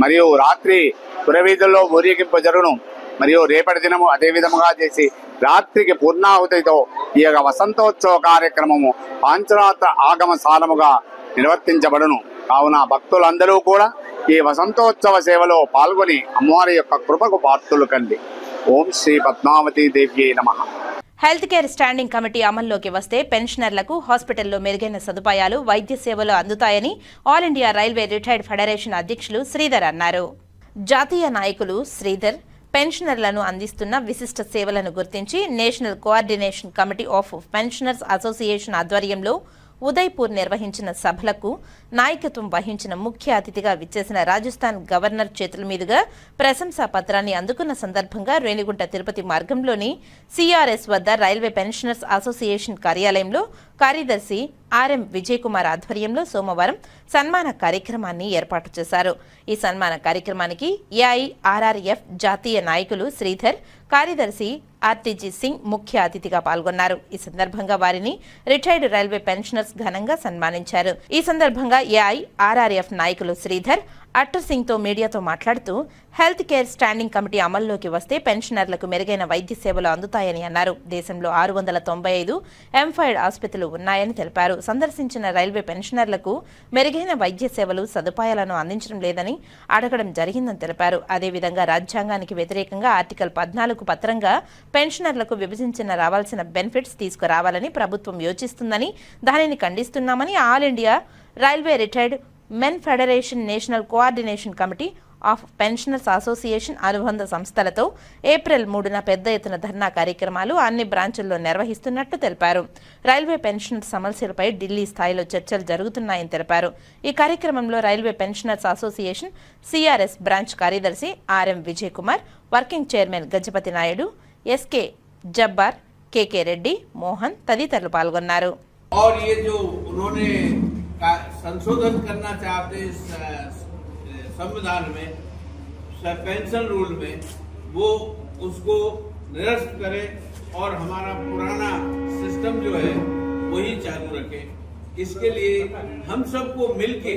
మరియు రాత్రి పురవీధుల్లో ఊరేగింపు జరుగును. మరియు రేపటి దినము అదే విధముగా చేసి రాత్రికి పూర్ణాహుతితో ఈ యొక్క వసంతోత్సవ కార్యక్రమము పాంచరాత్ర ఆగమ సారముగా నిర్వర్తించబడును. కావున భక్తులందరూ కూడా ఈ వసంతోత్సవ సేవలో పాల్గొని అమ్మవారి యొక్క కృపకు పాత్రులు కండి. ఓం శ్రీ పద్మావతి దేవ్యే నమః. హెల్త్ కేర్ స్టాండింగ్ కమిటీ అమల్లోకి వస్తే పెన్షనర్లకు హాస్పిటల్లో మెరుగైన సదుపాయాలు, వైద్య సేవలు అందుతాయని all India railway retired federation అధ్యక్షులు శ్రీధర్ అన్నారు. జాతీయ నాయకులు శ్రీధర్ పెన్షనర్లను అందిస్తున్న విశిష్ట సేవలను గుర్తించి national coordination committee of pensioners association ఆధ్వర్యంలో ఉదయ్పూర్ నిర్వహించిన సభలకు నాయకత్వం వహించిన ముఖ్య అతిథిగా విచ్చేసిన రాజస్థాన్ గవర్నర్ చేతుల మీదుగా ప్రశంసా పత్రాన్ని అందుకున్న సందర్భంగా రేణిగుంట తిరుపతి మార్గంలోని సిఆర్ఎస్ వద్ద రైల్వే పెన్షనర్స్ అసోసియేషన్ కార్యాలయంలో కార్యదర్శి ఆర్ఎం విజయ్ కుమార్ ఆధ్వర్యంలో సోమవారం సన్మాన కార్యక్రమాన్ని ఏర్పాటు చేశారు. ఈ సన్మాన కార్యక్రమానికి ఏఐఆర్ఆర్ఎఫ్ జాతీయ నాయకులు శ్రీధర్, కార్యదర్శి ఆర్టీజీ సింగ్ ముఖ్య అతిథిగా పాల్గొన్నారు. ఈ సందర్భంగా వారిని రిటైర్డ్ రైల్వే పెన్షనర్స్ ఘనంగా సన్మానించారు. ఈ సందర్భంగా ఏఐఆర్ఆర్ఎఫ్ నాయకులు శ్రీధర్ అట్టర్ సింగ్ తో మీడియాతో మాట్లాడుతూ హెల్త్ కేర్ స్టాండింగ్ కమిటీ అమల్లోకి వస్తే పెన్షనర్లకు మెరుగైన వైద్య సేవలు అందుతాయని అన్నారు. దేశంలో 695 ఎంఫైడ్ ఆసుపత్రులు ఉన్నాయని తెలిపారు. సందర్శించిన రైల్వే పెన్షనర్లకు మెరుగైన వైద్య సేవలు, సదుపాయాలను అందించడం లేదని అడగడం జరిగిందని తెలిపారు. అదేవిధంగా రాజ్యాంగానికి వ్యతిరేకంగా ఆర్టికల్ 14 పత్రంగా పెన్షనర్లకు విభజించిన రావాల్సిన బెనిఫిట్స్ తీసుకురావాలని ప్రభుత్వం యోచిస్తుందని, దానిని ఖండిస్తున్నామని all India railway retired men federation, national coordination committee of pensioners association అనుబంధ సంస్థలతో ఏప్రిల్ 3న పెద్ద ఎత్తున ధర్నా కార్యక్రమాలు అన్ని బ్రాంచుల్లో నిర్వహిస్తున్నట్టు తెలిపారు. రైల్వే పెన్షనర్ సమస్యలపై ఢిల్లీ స్థాయిలో చర్చలు జరుగుతున్నాయని తెలిపారు. ఈ కార్యక్రమంలో railway pensioners association CRS branch కార్యదర్శి RM Vijay Kumar, working chairman Gajapati Naidu, SK Jabbar, KK Reddy, Mohan తదితరులు పాల్గొన్నారు. और ये जो उन्होंने संशोधन करना चाहते इस संविधान में, पेंशन रूल में, वो उसको निरस्त करे और हमारा पुराना सिस्टम जो है वही चालू रखे। इसके लिए हम सबको मिलके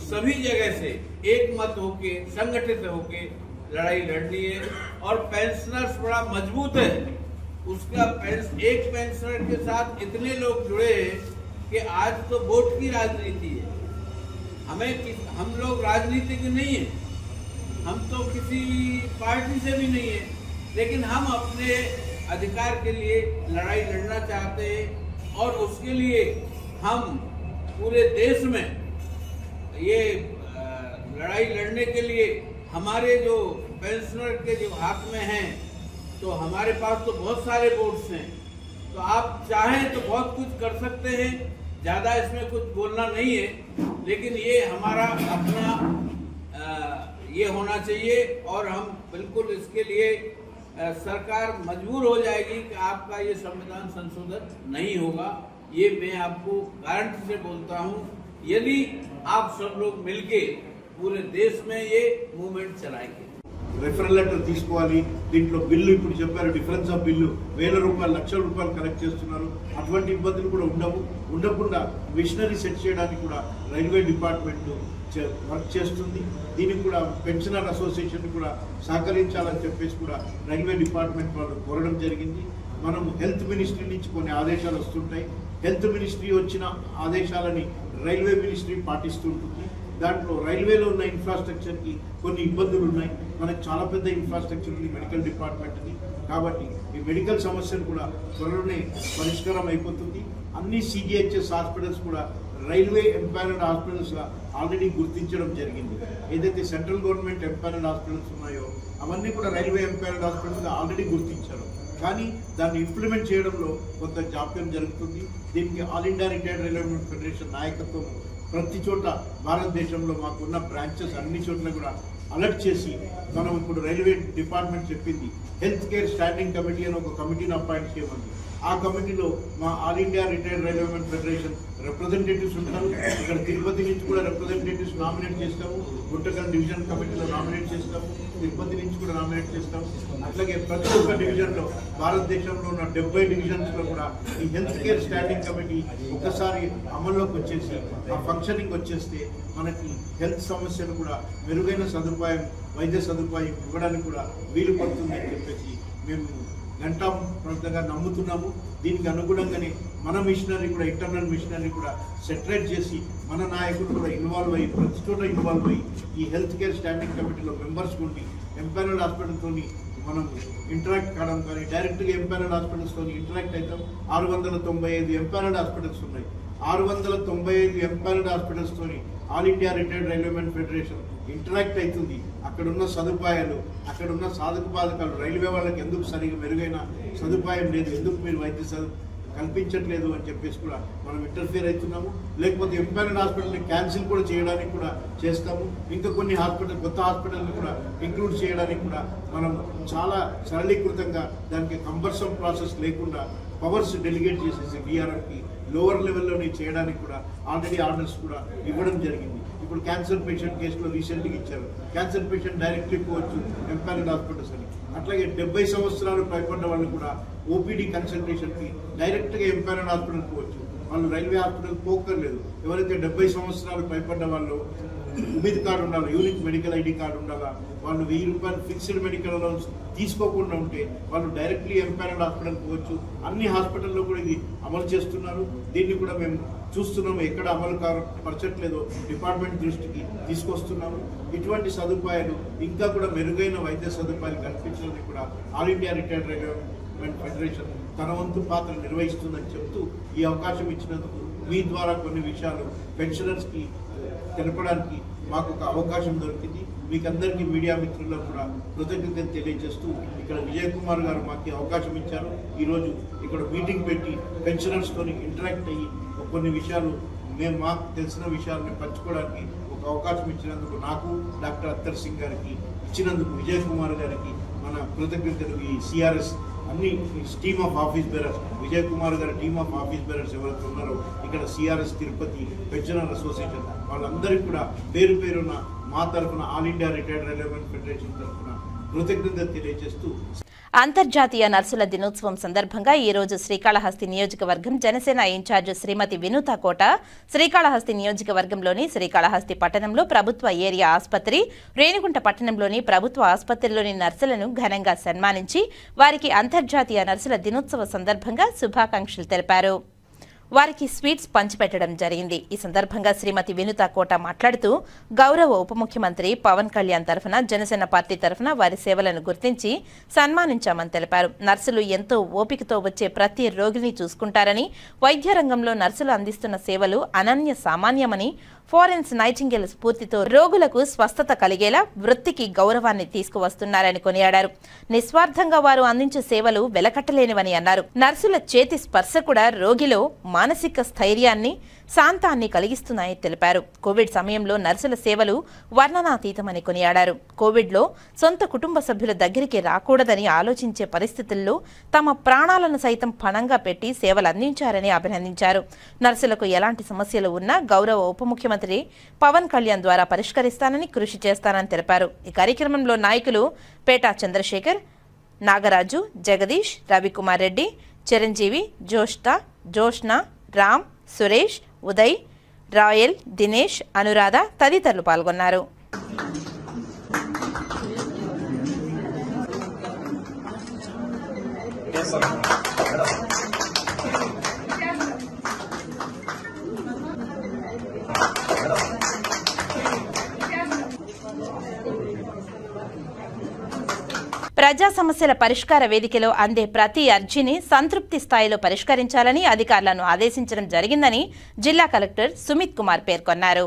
सभी जगह से एक मत होके संगठित होके लड़ाई लड़नी है। और पेंशनर्स बड़ा मजबूत है, उसका एक पेंशनर के साथ इतने लोग जुड़े हैं कि आज तो वोट की राजनीति है। हम लोग राजनीतिक नहीं है, हम तो किसी पार्टी से भी नहीं है, लेकिन हम अपने अधिकार के लिए लड़ाई लड़ना चाहते हैं। और उसके लिए हम पूरे देश में ये लड़ाई लड़ने के लिए हमारे जो पेंशनर के जो हाथ में हैं, तो हमारे पास तो बहुत सारे वोट्स हैं, तो आप चाहें तो बहुत कुछ कर सकते हैं। ज़्यादा इसमें कुछ बोलना नहीं है, लेकिन ये हमारा अपना ये होना चाहिए। और हम बिल्कुल इसके लिए सरकार मजबूर हो जाएगी कि आपका ये संविधान संशोधन नहीं होगा। ये मैं आपको गारंटी से बोलता हूँ, यदि आप सब लोग मिलके पूरे देश में ये मूवमेंट चलाएंगे। రెఫరల్ లెటర్ తీసుకోవాలి. దీంట్లో బిల్లు ఇప్పుడు చెప్పారు, డిఫరెన్స్ ఆఫ్ బిల్లు 1000 రూపాయలు, లక్షల రూపాయలు కలెక్ట్ చేస్తున్నారు. అటువంటి ఇబ్బందులు కూడా ఉండకుండా మిషనరీ సెట్ చేయడానికి కూడా రైల్వే డిపార్ట్మెంట్ వర్క్ చేస్తుంది. దీనికి కూడా పెన్షనర్ అసోసియేషన్ కూడా సహకరించాలని చెప్పేసి కూడా రైల్వే డిపార్ట్మెంట్ వాళ్ళు కోరడం జరిగింది. మనం హెల్త్ మినిస్ట్రీ నుంచి కొన్ని ఆదేశాలు వస్తుంటాయి. హెల్త్ మినిస్ట్రీ వచ్చిన ఆదేశాలని రైల్వే మినిస్ట్రీ పాటిస్తుంటుంది. దాంట్లో రైల్వేలో ఉన్న ఇన్ఫ్రాస్ట్రక్చర్కి కొన్ని ఇబ్బందులు ఉన్నాయి. మనకు చాలా పెద్ద ఇన్ఫ్రాస్ట్రక్చర్ ఉంది మెడికల్ డిపార్ట్మెంట్కి. కాబట్టి ఈ మెడికల్ సమస్యలు కూడా త్వరలోనే పరిష్కారం అయిపోతుంది. అన్ని సిజిహెచ్ఎస్ హాస్పిటల్స్ కూడా రైల్వే ఎంపానల్డ్ హాస్పిటల్స్గా ఆల్రెడీ గుర్తించడం జరిగింది. ఏదైతే సెంట్రల్ గవర్నమెంట్ ఎంపానల్డ్ హాస్పిటల్స్ ఉన్నాయో అవన్నీ కూడా రైల్వే ఎంపానల్డ్ హాస్పిటల్స్గా ఆల్రెడీ గుర్తించారు. కానీ దాన్ని ఇంప్లిమెంట్ చేయడంలో కొంత జాప్యం జరుగుతుంది. దీనికి all India retired railway federation నాయకత్వం ప్రతి చోట భారతదేశంలో మాకున్న బ్రాంచెస్ అన్ని చోట్ల కూడా అలర్ట్ చేసి మనం ఇప్పుడు రైల్వే డిపార్ట్మెంట్ చెప్పింది హెల్త్ కేర్ స్టాండింగ్ కమిటీ అని ఒక కమిటీని అపాయింట్ చేయమంది. ఆ కమిటీలో మా all India retired railway federation representatives ఉంటారు. ఇక్కడ తిరుపతి నుంచి కూడా రిప్రజెంటేటివ్స్ నామినేట్ చేస్తాము. గుంటకల్ డివిజన్ కమిటీలో నామినేట్ చేస్తాము. తిరుపతి నుంచి కూడా నామినేట్ చేస్తాము. అట్లాగే ప్రతి ఒక్క డివిజన్లో భారతదేశంలో ఉన్న 70 డివిజన్స్లో కూడా ఈ హెల్త్ కేర్ స్టాండింగ్ కమిటీ ఒకసారి అమల్లోకి వచ్చేసి ఆ ఫంక్షనింగ్ వచ్చేస్తే మనకి హెల్త్ సమస్యలు కూడా మెరుగైన సదుపాయం, వైద్య సదుపాయం ఇవ్వడానికి కూడా వీలు పడుతుందని చెప్పేసి మేము ఘంటాప్రదంగా నమ్ముతున్నాము. దీనికి అనుగుణంగానే మన మిషనరీ కూడా, ఇంటర్నల్ మిషనరీ కూడా సెటరేట్ చేసి మన నాయకులు కూడా ఇన్వాల్వ్ అయ్యి ప్రతి చోట ఇన్వాల్వ్ అయ్యి ఈ హెల్త్ కేర్ స్టాండింగ్ కమిటీలో మెంబర్స్ ఉండి ఎంపానల్డ్ హాస్పిటల్తో మనం ఇంటరాక్ట్ కావడం కానీ డైరెక్ట్గా ఎంపానల్డ్ హాస్పిటల్స్తో ఇంటరాక్ట్ అవుతాం. 695 ఎంపానల్డ్ హాస్పిటల్స్ ఉన్నాయి. 695 ఎంపానల్డ్ హాస్పిటల్స్తో all India retired railway federation interact అవుతుంది. అక్కడున్న సదుపాయాలు, అక్కడున్న సాధక బాధకాలు, రైల్వే వాళ్ళకి ఎందుకు సరిగా మెరుగైన సదుపాయం లేదు, ఎందుకు మీరు వైద్య కల్పించట్లేదు అని చెప్పేసి కూడా మనం ఇంటర్ఫియర్ అవుతున్నాము. లేకపోతే ఎంపానల్డ్ హాస్పిటల్ని క్యాన్సిల్ కూడా చేయడానికి కూడా చేస్తాము. ఇంకా కొన్ని కొత్త హాస్పిటల్ని కూడా ఇంక్లూడ్ చేయడానికి కూడా మనం చాలా సరళీకృతంగా దానికి కంబర్సమ్ ప్రాసెస్ లేకుండా పవర్స్ డెలిగేట్ చేసేసి డిఆర్ఎంకి లోవర్ లెవెల్లోనే చేయడానికి కూడా ఆల్రెడీ ఆర్డర్స్ కూడా ఇవ్వడం జరిగింది. ఇప్పుడు క్యాన్సర్ పేషెంట్ కేసులో రీసెంట్గా ఇచ్చారు. క్యాన్సర్ పేషెంట్ డైరెక్ట్లీ పోవచ్చు ఎంపానల్డ్ హాస్పిటల్స్ అని. అట్లాగే 70 సంవత్సరాలు పైబడ్డ వాళ్ళు కూడా ఓపీడీ కన్సల్టేషన్కి డైరెక్ట్గా ఎంపానల్డ్ హాస్పిటల్ పోవచ్చు. వాళ్ళు రైల్వే హాస్పిటల్ పోక్కర్లేదు. ఎవరైతే 70 సంవత్సరాలు పైబడ్డ వాళ్ళు ఉమీద్ కార్డు ఉండాలి, యూనిక్ మెడికల్ ఐడి కార్డు ఉండాలా, వాళ్ళు 1000 రూపాయలు ఫిక్స్డ్ మెడికల్ అలౌన్స్ తీసుకోకుండా ఉంటే వాళ్ళు డైరెక్ట్లీ ఎంపానల్డ్ హాస్పిటల్ పోవచ్చు. అన్ని హాస్పిటల్లో కూడా ఇది అమలు చేస్తున్నారు. దీన్ని కూడా మేము చూస్తున్నాము. ఎక్కడ అమలు పరచట్లేదో డిపార్ట్మెంట్ దృష్టికి తీసుకొస్తున్నాము. ఇటువంటి సదుపాయాలు ఇంకా కూడా మెరుగైన వైద్య సదుపాయాలు కల్పించడానికి కూడా all India retired railway federation తన వంతు పాత్ర నిర్వహిస్తుందని చెప్తూ ఈ అవకాశం ఇచ్చినందుకు మీ ద్వారా కొన్ని విషయాలు పెన్షనర్స్కి తెలపడానికి మాకు ఒక అవకాశం దొరికింది. మీకందరికీ మీడియా మిత్రులకు కూడా కృతజ్ఞతలు తెలియజేస్తూ ఇక్కడ విజయ్ కుమార్ గారు మాకు అవకాశం ఇచ్చారు. ఈరోజు ఇక్కడ మీటింగ్ పెట్టి పెన్షనర్స్తో ఇంటరాక్ట్ అయ్యి కొన్ని విషయాలు మాకు తెలిసిన విషయాలను పంచుకోవడానికి ఒక అవకాశం ఇచ్చినందుకు నాకు, డాక్టర్ అత్తర్ సింగ్ గారికి ఇచ్చినందుకు విజయ్ కుమార్ గారికి మన కృతజ్ఞతలు ఈ సిఆర్ఎస్ అన్ని team of office bearers, Vijay Kumar గారి టీమ్ ఆఫ్ ఆఫీస్ బేరర్స్ ఎవరైతే ఉన్నారో ఇక్కడ సిఆర్ఎస్ తిరుపతి పెన్షనర్ అసోసియేషన్ వాళ్ళందరికీ కూడా పేరు పేరున మా తరఫున all India retired railwaymen federation తరఫున కృతజ్ఞత తెలియజేస్తూ అంతర్జాతీయ నర్సుల దినోత్సవం సందర్భంగా ఈ రోజు శ్రీకాళహస్తి నియోజకవర్గం జనసేన ఇన్ఛార్జ్ శ్రీమతి వినూత కోట శ్రీకాళహస్తి నియోజకవర్గంలోని శ్రీకాళహస్తి పట్టణంలో ప్రభుత్వ ఏరియా ఆసుపత్రి, రేణిగుంట పట్టణంలోని ప్రభుత్వ ఆసుపత్రిలోని నర్సులను ఘనంగా సన్మానించి వారికి అంతర్జాతీయ నర్సుల దినోత్సవ సందర్భంగా శుభాకాంక్షలు తెలిపారు. వారికి స్వీట్స్ పంచిపెట్టడం జరిగింది. ఈ సందర్భంగా శ్రీమతి వినూత కోట మాట్లాడుతూ గౌరవ ఉప ముఖ్యమంత్రి పవన్ కళ్యాణ్ తరఫున జనసేన పార్టీ తరఫున వారి సేవలను గుర్తించి సన్మానించామని తెలిపారు. నర్సులు ఎంతో ఓపికతో వచ్చే ప్రతి రోగిని చూసుకుంటారని, వైద్య రంగంలో నర్సులు అందిస్తున్న సేవలు అనన్య సామాన్యమని, ఫ్లోరెన్స్ నైటింగేల్ స్ఫూర్తితో రోగులకు స్వస్థత కలిగేలా వృత్తికి గౌరవాన్ని తీసుకువస్తున్నారని కొనియాడారు. నిస్వార్థంగా వారు అందించే సేవలు వెలకట్టలేనివని అన్నారు. నర్సుల చేతి స్పర్శ కూడా రోగిలో మానసిక స్థైర్యాన్ని, శాంతాన్ని కలిగిస్తున్నాయని తెలిపారు. కోవిడ్ సమయంలో నర్సుల సేవలు వర్ణనాతీతమని కొనియాడారు. కోవిడ్లో సొంత కుటుంబ సభ్యుల దగ్గరికి రాకూడదని ఆలోచించే పరిస్థితుల్లో తమ ప్రాణాలను సైతం పణంగా పెట్టి సేవలు అందించారని అభినందించారు. నర్సులకు ఎలాంటి సమస్యలు ఉన్నా గౌరవ ఉప ముఖ్యమంత్రి పవన్ కళ్యాణ్ ద్వారా పరిష్కరిస్తానని, కృషి చేస్తానని తెలిపారు. ఈ కార్యక్రమంలో నాయకులు పేటా చంద్రశేఖర్, నాగరాజు, జగదీష్, రవికుమార్ రెడ్డి, చిరంజీవి, జోష్న, రామ్, సురేష్, ఉదయ్, రాయల్, దినేష్, అనురాధ తదితరులు పాల్గొన్నారు. ప్రజా సమస్యల పరిష్కార వేదికలో అందే ప్రతి అర్జీని సంతృప్తి స్థాయిలో పరిష్కరించాలని అధికారులను ఆదేశించడం జరిగిందని జిల్లా కలెక్టర్ సుమిత్ కుమార్ పేర్కొన్నారు.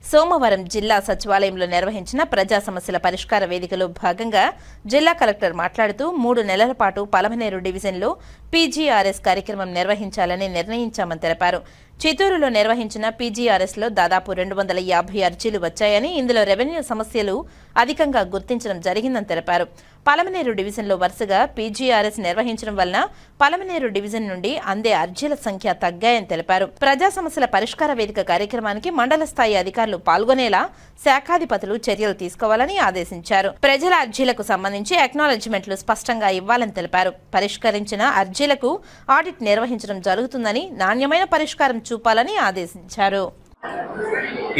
సోమవారం జిల్లా సచివాలయంలో నిర్వహించిన ప్రజా సమస్యల పరిష్కార వేదికలో భాగంగా జిల్లా కలెక్టర్ మాట్లాడుతూ 3 నెలల పాటు పలమనేరు డివిజన్లో పీజీఆర్ఎస్ కార్యక్రమం నిర్వహించాలని నిర్ణయించామని తెలిపారు. చిత్తూరులో నిర్వహించిన పీజీఆర్ఎస్లో దాదాపు 250 అర్జీలు వచ్చాయని, ఇందులో రెవెన్యూ సమస్యలు అధికంగా గుర్తించడం జరిగిందని తెలిపారు. పలమనేరు డివిజన్లో వరుసగా పీజీఆర్ఎస్ నిర్వహించడం వలన పలమనేరు డివిజన్ నుండి అందే అర్జీల సంఖ్య తగ్గాయని తెలిపారు. ప్రజా సమస్యల పరిష్కార వేదిక కార్యక్రమానికి మండల స్థాయి అధికారులు పాల్గొనేలా శాఖాధిపతులు చర్యలు తీసుకోవాలని ఆదేశించారు. ప్రజల అర్జీలకు సంబంధించి అక్నాలెడ్జ్మెంట్లు స్పష్టంగా ఇవ్వాలని తెలిపారు. పరిష్కరించిన అర్జీలకు ఆడిట్ నిర్వహించడం జరుగుతుందని, నాణ్యమైన పరిష్కారం చూపాలని ఆదేశించారు.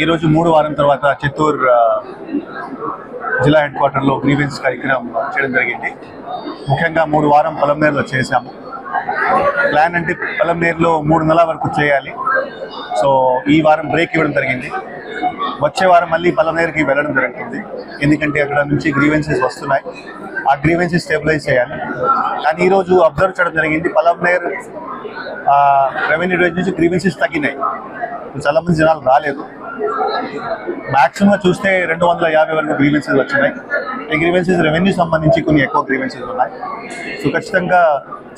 ఈరోజు 3 వారం తర్వాత చిత్తూరు జిల్లా హెడ్ క్వార్టర్లో గ్రీవెన్స్ కార్యక్రమం చేయడం జరిగింది. ముఖ్యంగా 3 వారం పలమనేరులో చేశాము. ప్లాన్ అంటే పలమనేరులో 3 నెలల వరకు చేయాలి. సో ఈ వారం బ్రేక్ ఇవ్వడం జరిగింది. వచ్చే వారం మళ్ళీ పలమనేరుకి వెళ్ళడం జరుగుతుంది. ఎందుకంటే అక్కడ నుంచి గ్రీవెన్సెస్ వస్తున్నాయి. ఆ గ్రీవెన్సెస్ స్టెబిలైజ్ చేయాలి. కానీ ఈరోజు అబ్జర్వ్ చేయడం జరిగింది, పలమనేరు రెవెన్యూ డివిజన్ నుంచి గ్రీవెన్సెస్ తగ్గినాయి. చాలా మంది జనాలు రాలేదు. మ్యాక్సిమం చూస్తే 250 వరకు గ్రీవెన్సెస్ వచ్చినాయి. ఈ గ్రీవెన్సెస్ రెవెన్యూ సంబంధించి కొన్ని ఎక్కువ గ్రీవెన్సెస్ ఉన్నాయి. సో ఖచ్చితంగా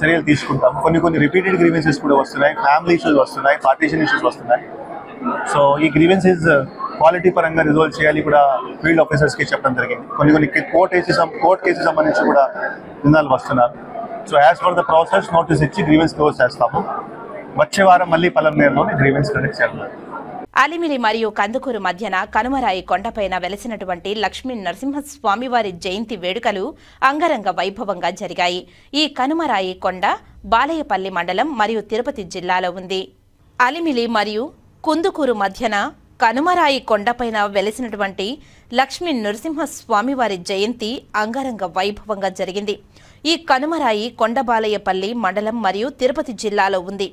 చర్యలు తీసుకుంటాం. కొన్ని రిపీటెడ్ గ్రీవెన్సెస్ కూడా వస్తున్నాయి, ఫ్యామిలీ ఇష్యూస్ వస్తున్నాయి, పార్టీషన్ ఇష్యూస్ వస్తున్నాయి. సో ఈ గ్రీవెన్సెస్ క్వాలిటీ పరంగా రిజాల్వ్ చేయాలి కూడా ఫీల్డ్ ఆఫీసర్స్కి చెప్పడం జరిగింది. కొన్ని కోర్ట్ కేసెస్ సంబంధించి కూడా జనాలు వస్తున్నారు. So as per the process notice ఇచ్చి గ్రీవెన్స్ క్లోజ్ చేస్తాము. వచ్చే వారం మళ్ళీ పలమనేరులోని గ్రీవెన్స్ కండక్ట్ చేయాలి. అలిమిలి మరియు కందుకూరు మధ్యన కనుమరాయి కొండపైన వెలసినటువంటి లక్ష్మీ నరసింహస్వామివారి జయంతి వేడుకలు అంగరంగ వైభవంగా జరిగాయి. ఈ కనుమరాయి కొండ బాలయ్యపల్లి మండలం మరియు తిరుపతి జిల్లాలో ఉంది. అలిమిలి మరియు కుందుకూరు మధ్యన కనుమరాయి కొండపైన వెలసినటువంటి లక్ష్మీ నరసింహస్వామివారి జయంతి అంగరంగ వైభవంగా జరిగింది. ఈ కనుమరాయి కొండబాలయ్యపల్లి మండలం మరియు తిరుపతి జిల్లాలో ఉంది.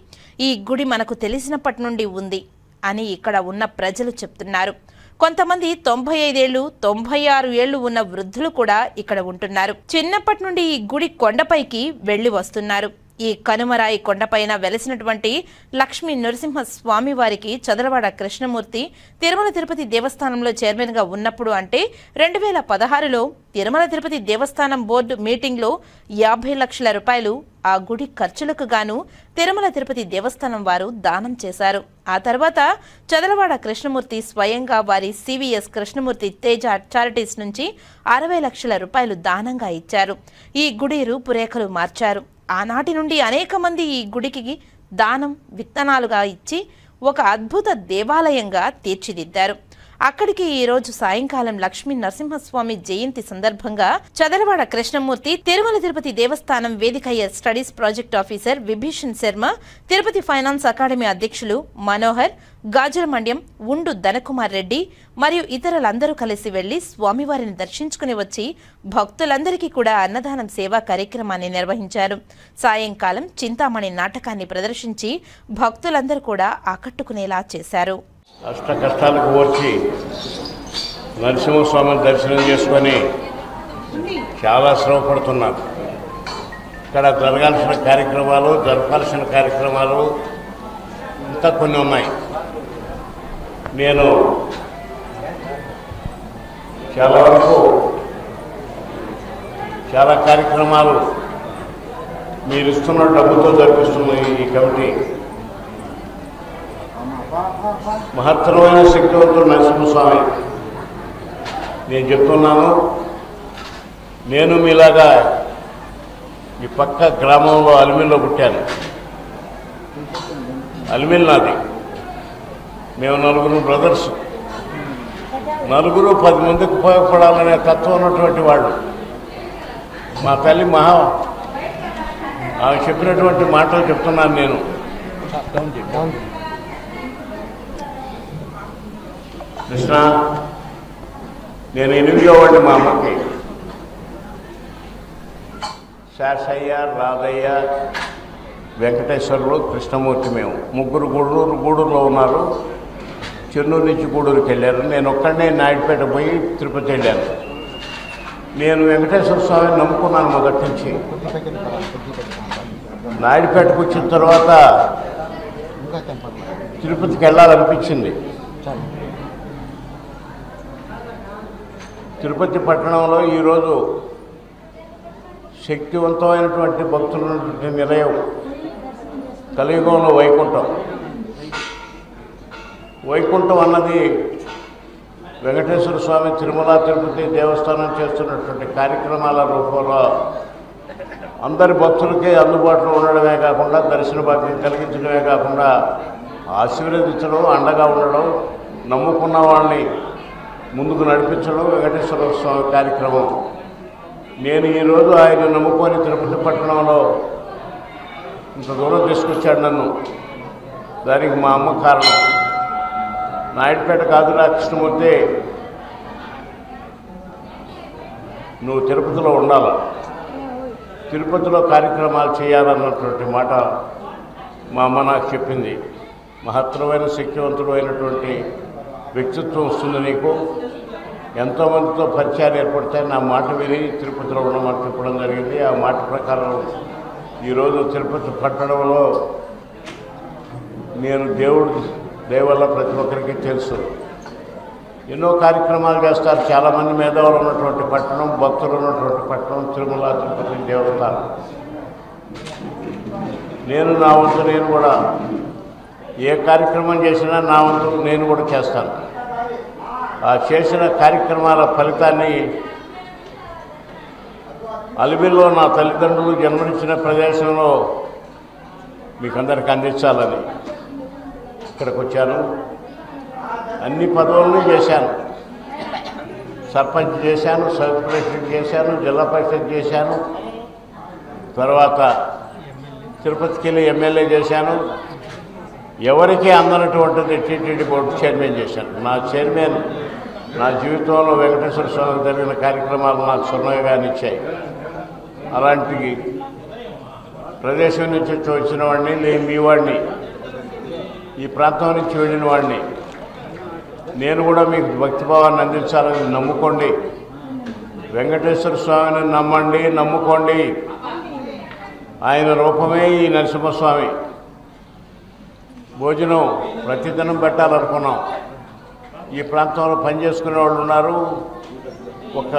ఈ గుడి మనకు తెలిసినప్పటి నుండి ఉంది అని ఇక్కడ ఉన్న ప్రజలు చెప్తున్నారు. కొంతమంది 95 ఏళ్లు 96 ఏళ్లు ఉన్న వృద్ధులు కూడా ఇక్కడ ఉంటున్నారు. చిన్నప్పటి నుండి ఈ గుడి కొండపైకి వెళ్లి వస్తున్నారు. ఈ కనుమరాయి కొండపైన వెలసినటువంటి లక్ష్మీ నరసింహ స్వామి వారికి చదలవాడ కృష్ణమూర్తి తిరుమల తిరుపతి దేవస్థానంలో చైర్మన్ గా ఉన్నప్పుడు అంటే 2016లో తిరుమల తిరుపతి దేవస్థానం బోర్డు మీటింగ్ లో 50 లక్షల రూపాయలు ఆ గుడి ఖర్చులకు గాను తిరుమల తిరుపతి దేవస్థానం వారు దానం చేశారు. ఆ తర్వాత చదలవాడ కృష్ణమూర్తి స్వయంగా వారి సివిఎస్ కృష్ణమూర్తి తేజ చారిటీస్ నుంచి 60 లక్షల రూపాయలు దానంగా ఇచ్చారు. ఈ గుడి రూపురేఖలు మార్చారు. ఆనాటి నుండి అనేక మంది ఈ గుడికి దానం విత్తనాలుగా ఇచ్చి ఒక అద్భుత దేవాలయంగా తీర్చిదిద్దారు. అక్కడికి ఈ రోజు సాయంకాలం లక్ష్మీ నరసింహస్వామి జయంతి సందర్భంగా చదలవాడ కృష్ణమూర్తి తిరుమల తిరుపతి దేవస్థానం వేదికయ్య studies project officer Vibhishan Sharma, Tirupati finance academy అధ్యక్షులు మనోహర్, గాజుల మండ్యం ఉండు ధనకుమార్ రెడ్డి మరియు ఇతరులందరూ కలిసి వెళ్లి స్వామివారిని దర్శించుకుని వచ్చి భక్తులందరికీ కూడా అన్నదానం సేవా కార్యక్రమాన్ని నిర్వహించారు. సాయంకాలం చింతామణి నాటకాన్ని ప్రదర్శించి భక్తులందరూ కూడా ఆకట్టుకునేలా చేశారు. అష్ట కష్టాలకు వచ్చి నరసింహస్వామిని దర్శనం చేసుకొని చాలా శ్రమపడుతున్నారు. ఇక్కడ జరగాల్సిన కార్యక్రమాలు జరపాల్సిన కార్యక్రమాలు ఇంకా కొన్ని ఉన్నాయి. నేను చాలా వరకు చాలా కార్యక్రమాలు మీరు ఇస్తున్న డబ్బుతో జరిపిస్తున్న ఈ కమిటీ మహత్తరమైన శక్తివంతుడు నరసింహస్వామి. నేను చెప్తున్నాను, నేను మీలాగా ఈ పక్క గ్రామంలో అలిమిల్లో పుట్టాను. అలిమిల్ నాది. మేము 4 బ్రదర్స్, 10 మందికి ఉపయోగపడాలనే తత్వం ఉన్నటువంటి వాళ్ళు. మా తల్లి ఆమె చెప్పినటువంటి మాటలు చెప్తున్నాను నేను. కృష్ణ, నేను 8వ వాడిని. మా అమ్మకి శాసయ్య, రాధయ్య, వెంకటేశ్వర్లు, కృష్ణమూర్తి, మేము 3 గూడూరులో ఉన్నారు. చెన్నూరు నుంచి గూడూరుకి వెళ్ళారు. నేను ఒక్కడనే నాయుడుపేట పోయి తిరుపతి వెళ్ళాను. నేను వెంకటేశ్వర స్వామిని నమ్ముకున్నాను మొదటి నుంచి. నాయుడుపేటకు వచ్చిన తర్వాత తిరుపతికి వెళ్ళాలనిపించింది. తిరుపతి పట్టణంలో ఈరోజు శక్తివంతమైనటువంటి భక్తులైనటువంటి నిలయం కలియుగంలో వైకుంఠం అన్నది వెంకటేశ్వర స్వామి తిరుమల తిరుపతి దేవస్థానం చేస్తున్నటువంటి కార్యక్రమాల రూపంలో అందరి భక్తులకి అందుబాటులో ఉండడమే కాకుండా దర్శన భాగ్యం కలిగించడమే కాకుండా ఆశీర్వదించడం, అండగా ఉండడం, నమ్ముకున్న వాళ్ళని ముందుకు నడిపించడం వెంకటేశ్వర స్వామి కార్యక్రమం. నేను ఈరోజు ఆయన నమ్ముకొని తిరుపతి పట్టణంలో ఇంత దూరం తీసుకొచ్చాడు నన్ను. దానికి మా అమ్మ కారణం. నాయుడుపేట కాదురా కృష్ణమూర్తి, నువ్వు తిరుపతిలో ఉండాలి, తిరుపతిలో కార్యక్రమాలు చేయాలన్నటువంటి మాట మా అమ్మ నాకు చెప్పింది. మహత్తరమైన శక్తివంతుడు అయినటువంటి వ్యక్తిత్వం వస్తుంది నీకు. ఎంతోమందితో పరిచయాలు ఏర్పడతాయి. నా మాట విని తిరుపతిలో ఉండమని చెప్పడం జరిగింది. ఆ మాట ప్రకారం ఈరోజు తిరుపతి పట్టణంలో నేను దేవుడు దయవల్ల ప్రతి ఒక్కరికి తెలుసు. ఎన్నో కార్యక్రమాలు చేస్తారు. చాలామంది మేధావులు ఉన్నటువంటి పట్టణం, భక్తులు ఉన్నటువంటి పట్టణం తిరుమల తిరుపతి దేవస్థానం. నా వంతు నేను కూడా ఏ కార్యక్రమం చేసినా నా వంతు నేను కూడా చేస్తాను. ఆ చేసిన కార్యక్రమాల ఫలితాన్ని అలిమిల్లో నా తల్లిదండ్రులు జన్మనిచ్చిన ప్రదేశంలో మీకు అందరికీ అందించాలని ఇక్కడికి వచ్చాను. అన్ని పదవులను చేశాను. సర్పంచ్ చేశాను, సబ్ ప్రెసిడెంట్ చేశాను, జిల్లా పరిషత్ చేశాను. తర్వాత తిరుపతికి వెళ్ళి ఎమ్మెల్యే చేశాను. ఎవరికీ అందనటువంటిది టీటీడీ బోర్డు చైర్మన్ చేశాను. నా జీవితంలో వెంకటేశ్వర స్వామికి జరిగిన కార్యక్రమాలు నాకు సున్నగానే ఇచ్చాయి. అలాంటి ప్రదేశం నుంచి వచ్చిన వాడిని, నేను మీ వాడిని, ఈ ప్రాంతం నుంచి వెళ్ళిన వాడిని. నేను కూడా మీకు భక్తిభావాన్ని అందించాలని నమ్ముకోండి. వెంకటేశ్వర స్వామిని నమ్మండి, నమ్ముకోండి. ఆయన రూపమే ఈ నరసింహస్వామి. భోజనం ప్రతిదినం పెట్టాలనుకున్నాం. ఈ ప్రాంతంలో పనిచేసుకునే వాళ్ళు ఉన్నారు. ఒక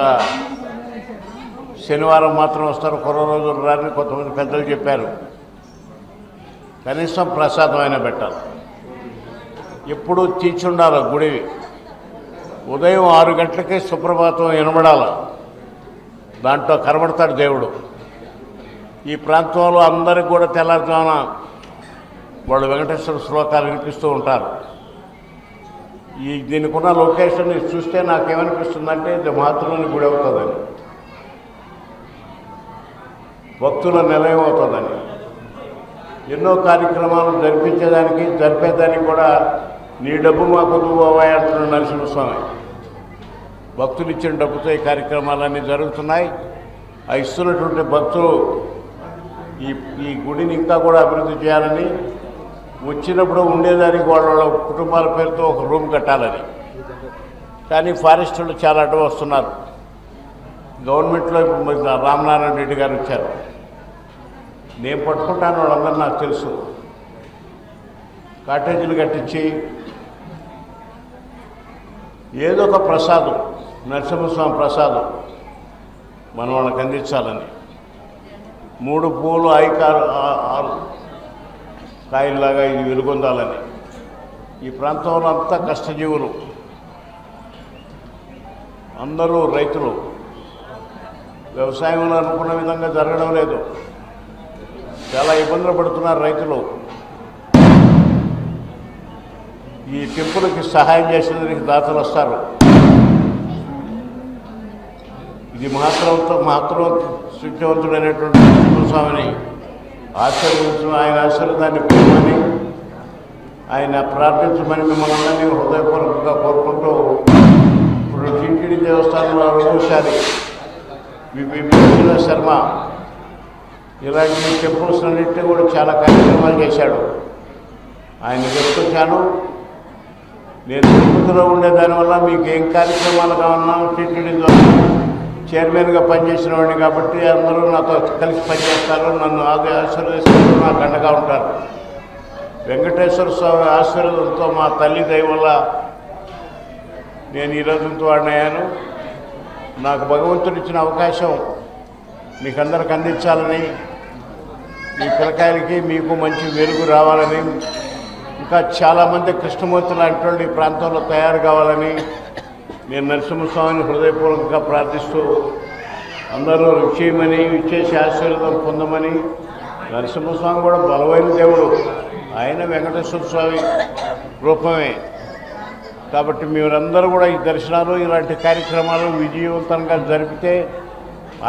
శనివారం మాత్రం వస్తారు, కొర రోజులు రాని కొంతమంది పెద్దలు చెప్పారు. కనీసం ప్రసాదం అయినా పెట్టాలి. ఎప్పుడు తీర్చుండాలి గుడి. ఉదయం 6 గంటలకే సుప్రభాతం వినబడాలి. దాంట్లో కనబడతాడు దేవుడు. ఈ ప్రాంతంలో అందరికి కూడా తెల్లారుజామున వాళ్ళు వెంకటేశ్వర శ్లోకాలు వినిపిస్తూ ఉంటారు. దీనికి ఉన్న లొకేషన్ చూస్తే నాకేమనిపిస్తుందంటే ఇది మహాత్ముని గుడి అవుతుందని, భక్తుల నిలయం అవుతుందని. ఎన్నో కార్యక్రమాలు జరిపేదానికి కూడా నీ డబ్బు మాకు నువ్వే అంటున్నాడు నరసింహస్వామి. భక్తులు ఇచ్చిన డబ్బుతో ఈ కార్యక్రమాలన్నీ జరుగుతున్నాయి. ఆ ఇస్తున్నటువంటి భక్తులు ఈ గుడిని ఇంకా కూడా అభివృద్ధి చేయాలని, వచ్చినప్పుడు ఉండేదానికి వాళ్ళ కుటుంబాల పేరుతో ఒక రూమ్ కట్టాలని. కానీ ఫారెస్టులు చాలా అడ్డు వస్తున్నారు. గవర్నమెంట్లో రామనారాయణ రెడ్డి గారు వచ్చారు. నేను పట్టుకుంటాను, వాళ్ళందరూ నాకు తెలుసు. కాటేజీలు కట్టించి ఏదో ఒక ప్రసాదం, నరసింహస్వామి ప్రసాదం మనం వాళ్ళకి అందించాలని. 3 పూలు 6 కాయల్లాగా ఇది వెలుగొందాలని. ఈ ప్రాంతంలో అంతా కష్టజీవులు, అందరూ రైతులు. వ్యవసాయంలో అనుకున్న విధంగా జరగడం లేదు. చాలా ఇబ్బందులు పడుతున్నారు రైతులు. ఈ టెంపుల్కి సహాయం చేసేందుకు దాతలు వస్తారు. ఇది మహత్తర శుద్ధివంతుడైనటువంటి నరసింహస్వామిని ఆశీర్వదించడం, ఆయన ఆశీర్వాదాన్ని పొందమని, ఆయన ప్రార్థించమని మిమ్మల్ని అందరినీ హృదయపూర్వకంగా కోరుకుంటూ, ఇప్పుడు టీటీడీ దేవస్థానంలో 2సారి శర్మ ఇలాంటి టెంపుల్స్ అన్నింటినీ కూడా చాలా కార్యక్రమాలు చేశాడు. ఆయన చెప్తున్నాను, నేను తిరుపతిలో ఉండేదానివల్ల మీకు ఏం కార్యక్రమాలు కావాలన్నా టీటీడీ ద్వారా చైర్మన్గా పనిచేసిన వాడిని కాబట్టి అందరూ నాతో కలిసి పనిచేస్తారు, నన్ను ఆశీర్వదిస్తారు, నాకు అండగా ఉంటారు. వెంకటేశ్వర స్వామి ఆశీర్వాదంతో మా తల్లి దయ వల్ల నేను ఈరోజుతో వాడినయ్యాను. నాకు భగవంతుడు ఇచ్చిన అవకాశం మీకు అందరికి అందించాలని, మీ పిల్లకాయలకి మీకు మంచి వెలుగు రావాలని, ఇంకా చాలామంది కృష్ణమూర్తి లాంటి వాళ్ళు ఈ ప్రాంతంలో తయారు కావాలని నేను నరసింహస్వామిని హృదయపూర్వకంగా ప్రార్థిస్తూ, అందరూ చేయమని, ఇచ్చేసి ఆశీర్వాదం పొందమని. నరసింహస్వామి కూడా బలమైన దేవుడు, ఆయన వెంకటేశ్వర స్వామి రూపమే. కాబట్టి మీరందరూ కూడా ఈ దర్శనాలు ఇలాంటి కార్యక్రమాలు విజయవంతంగా జరిపితే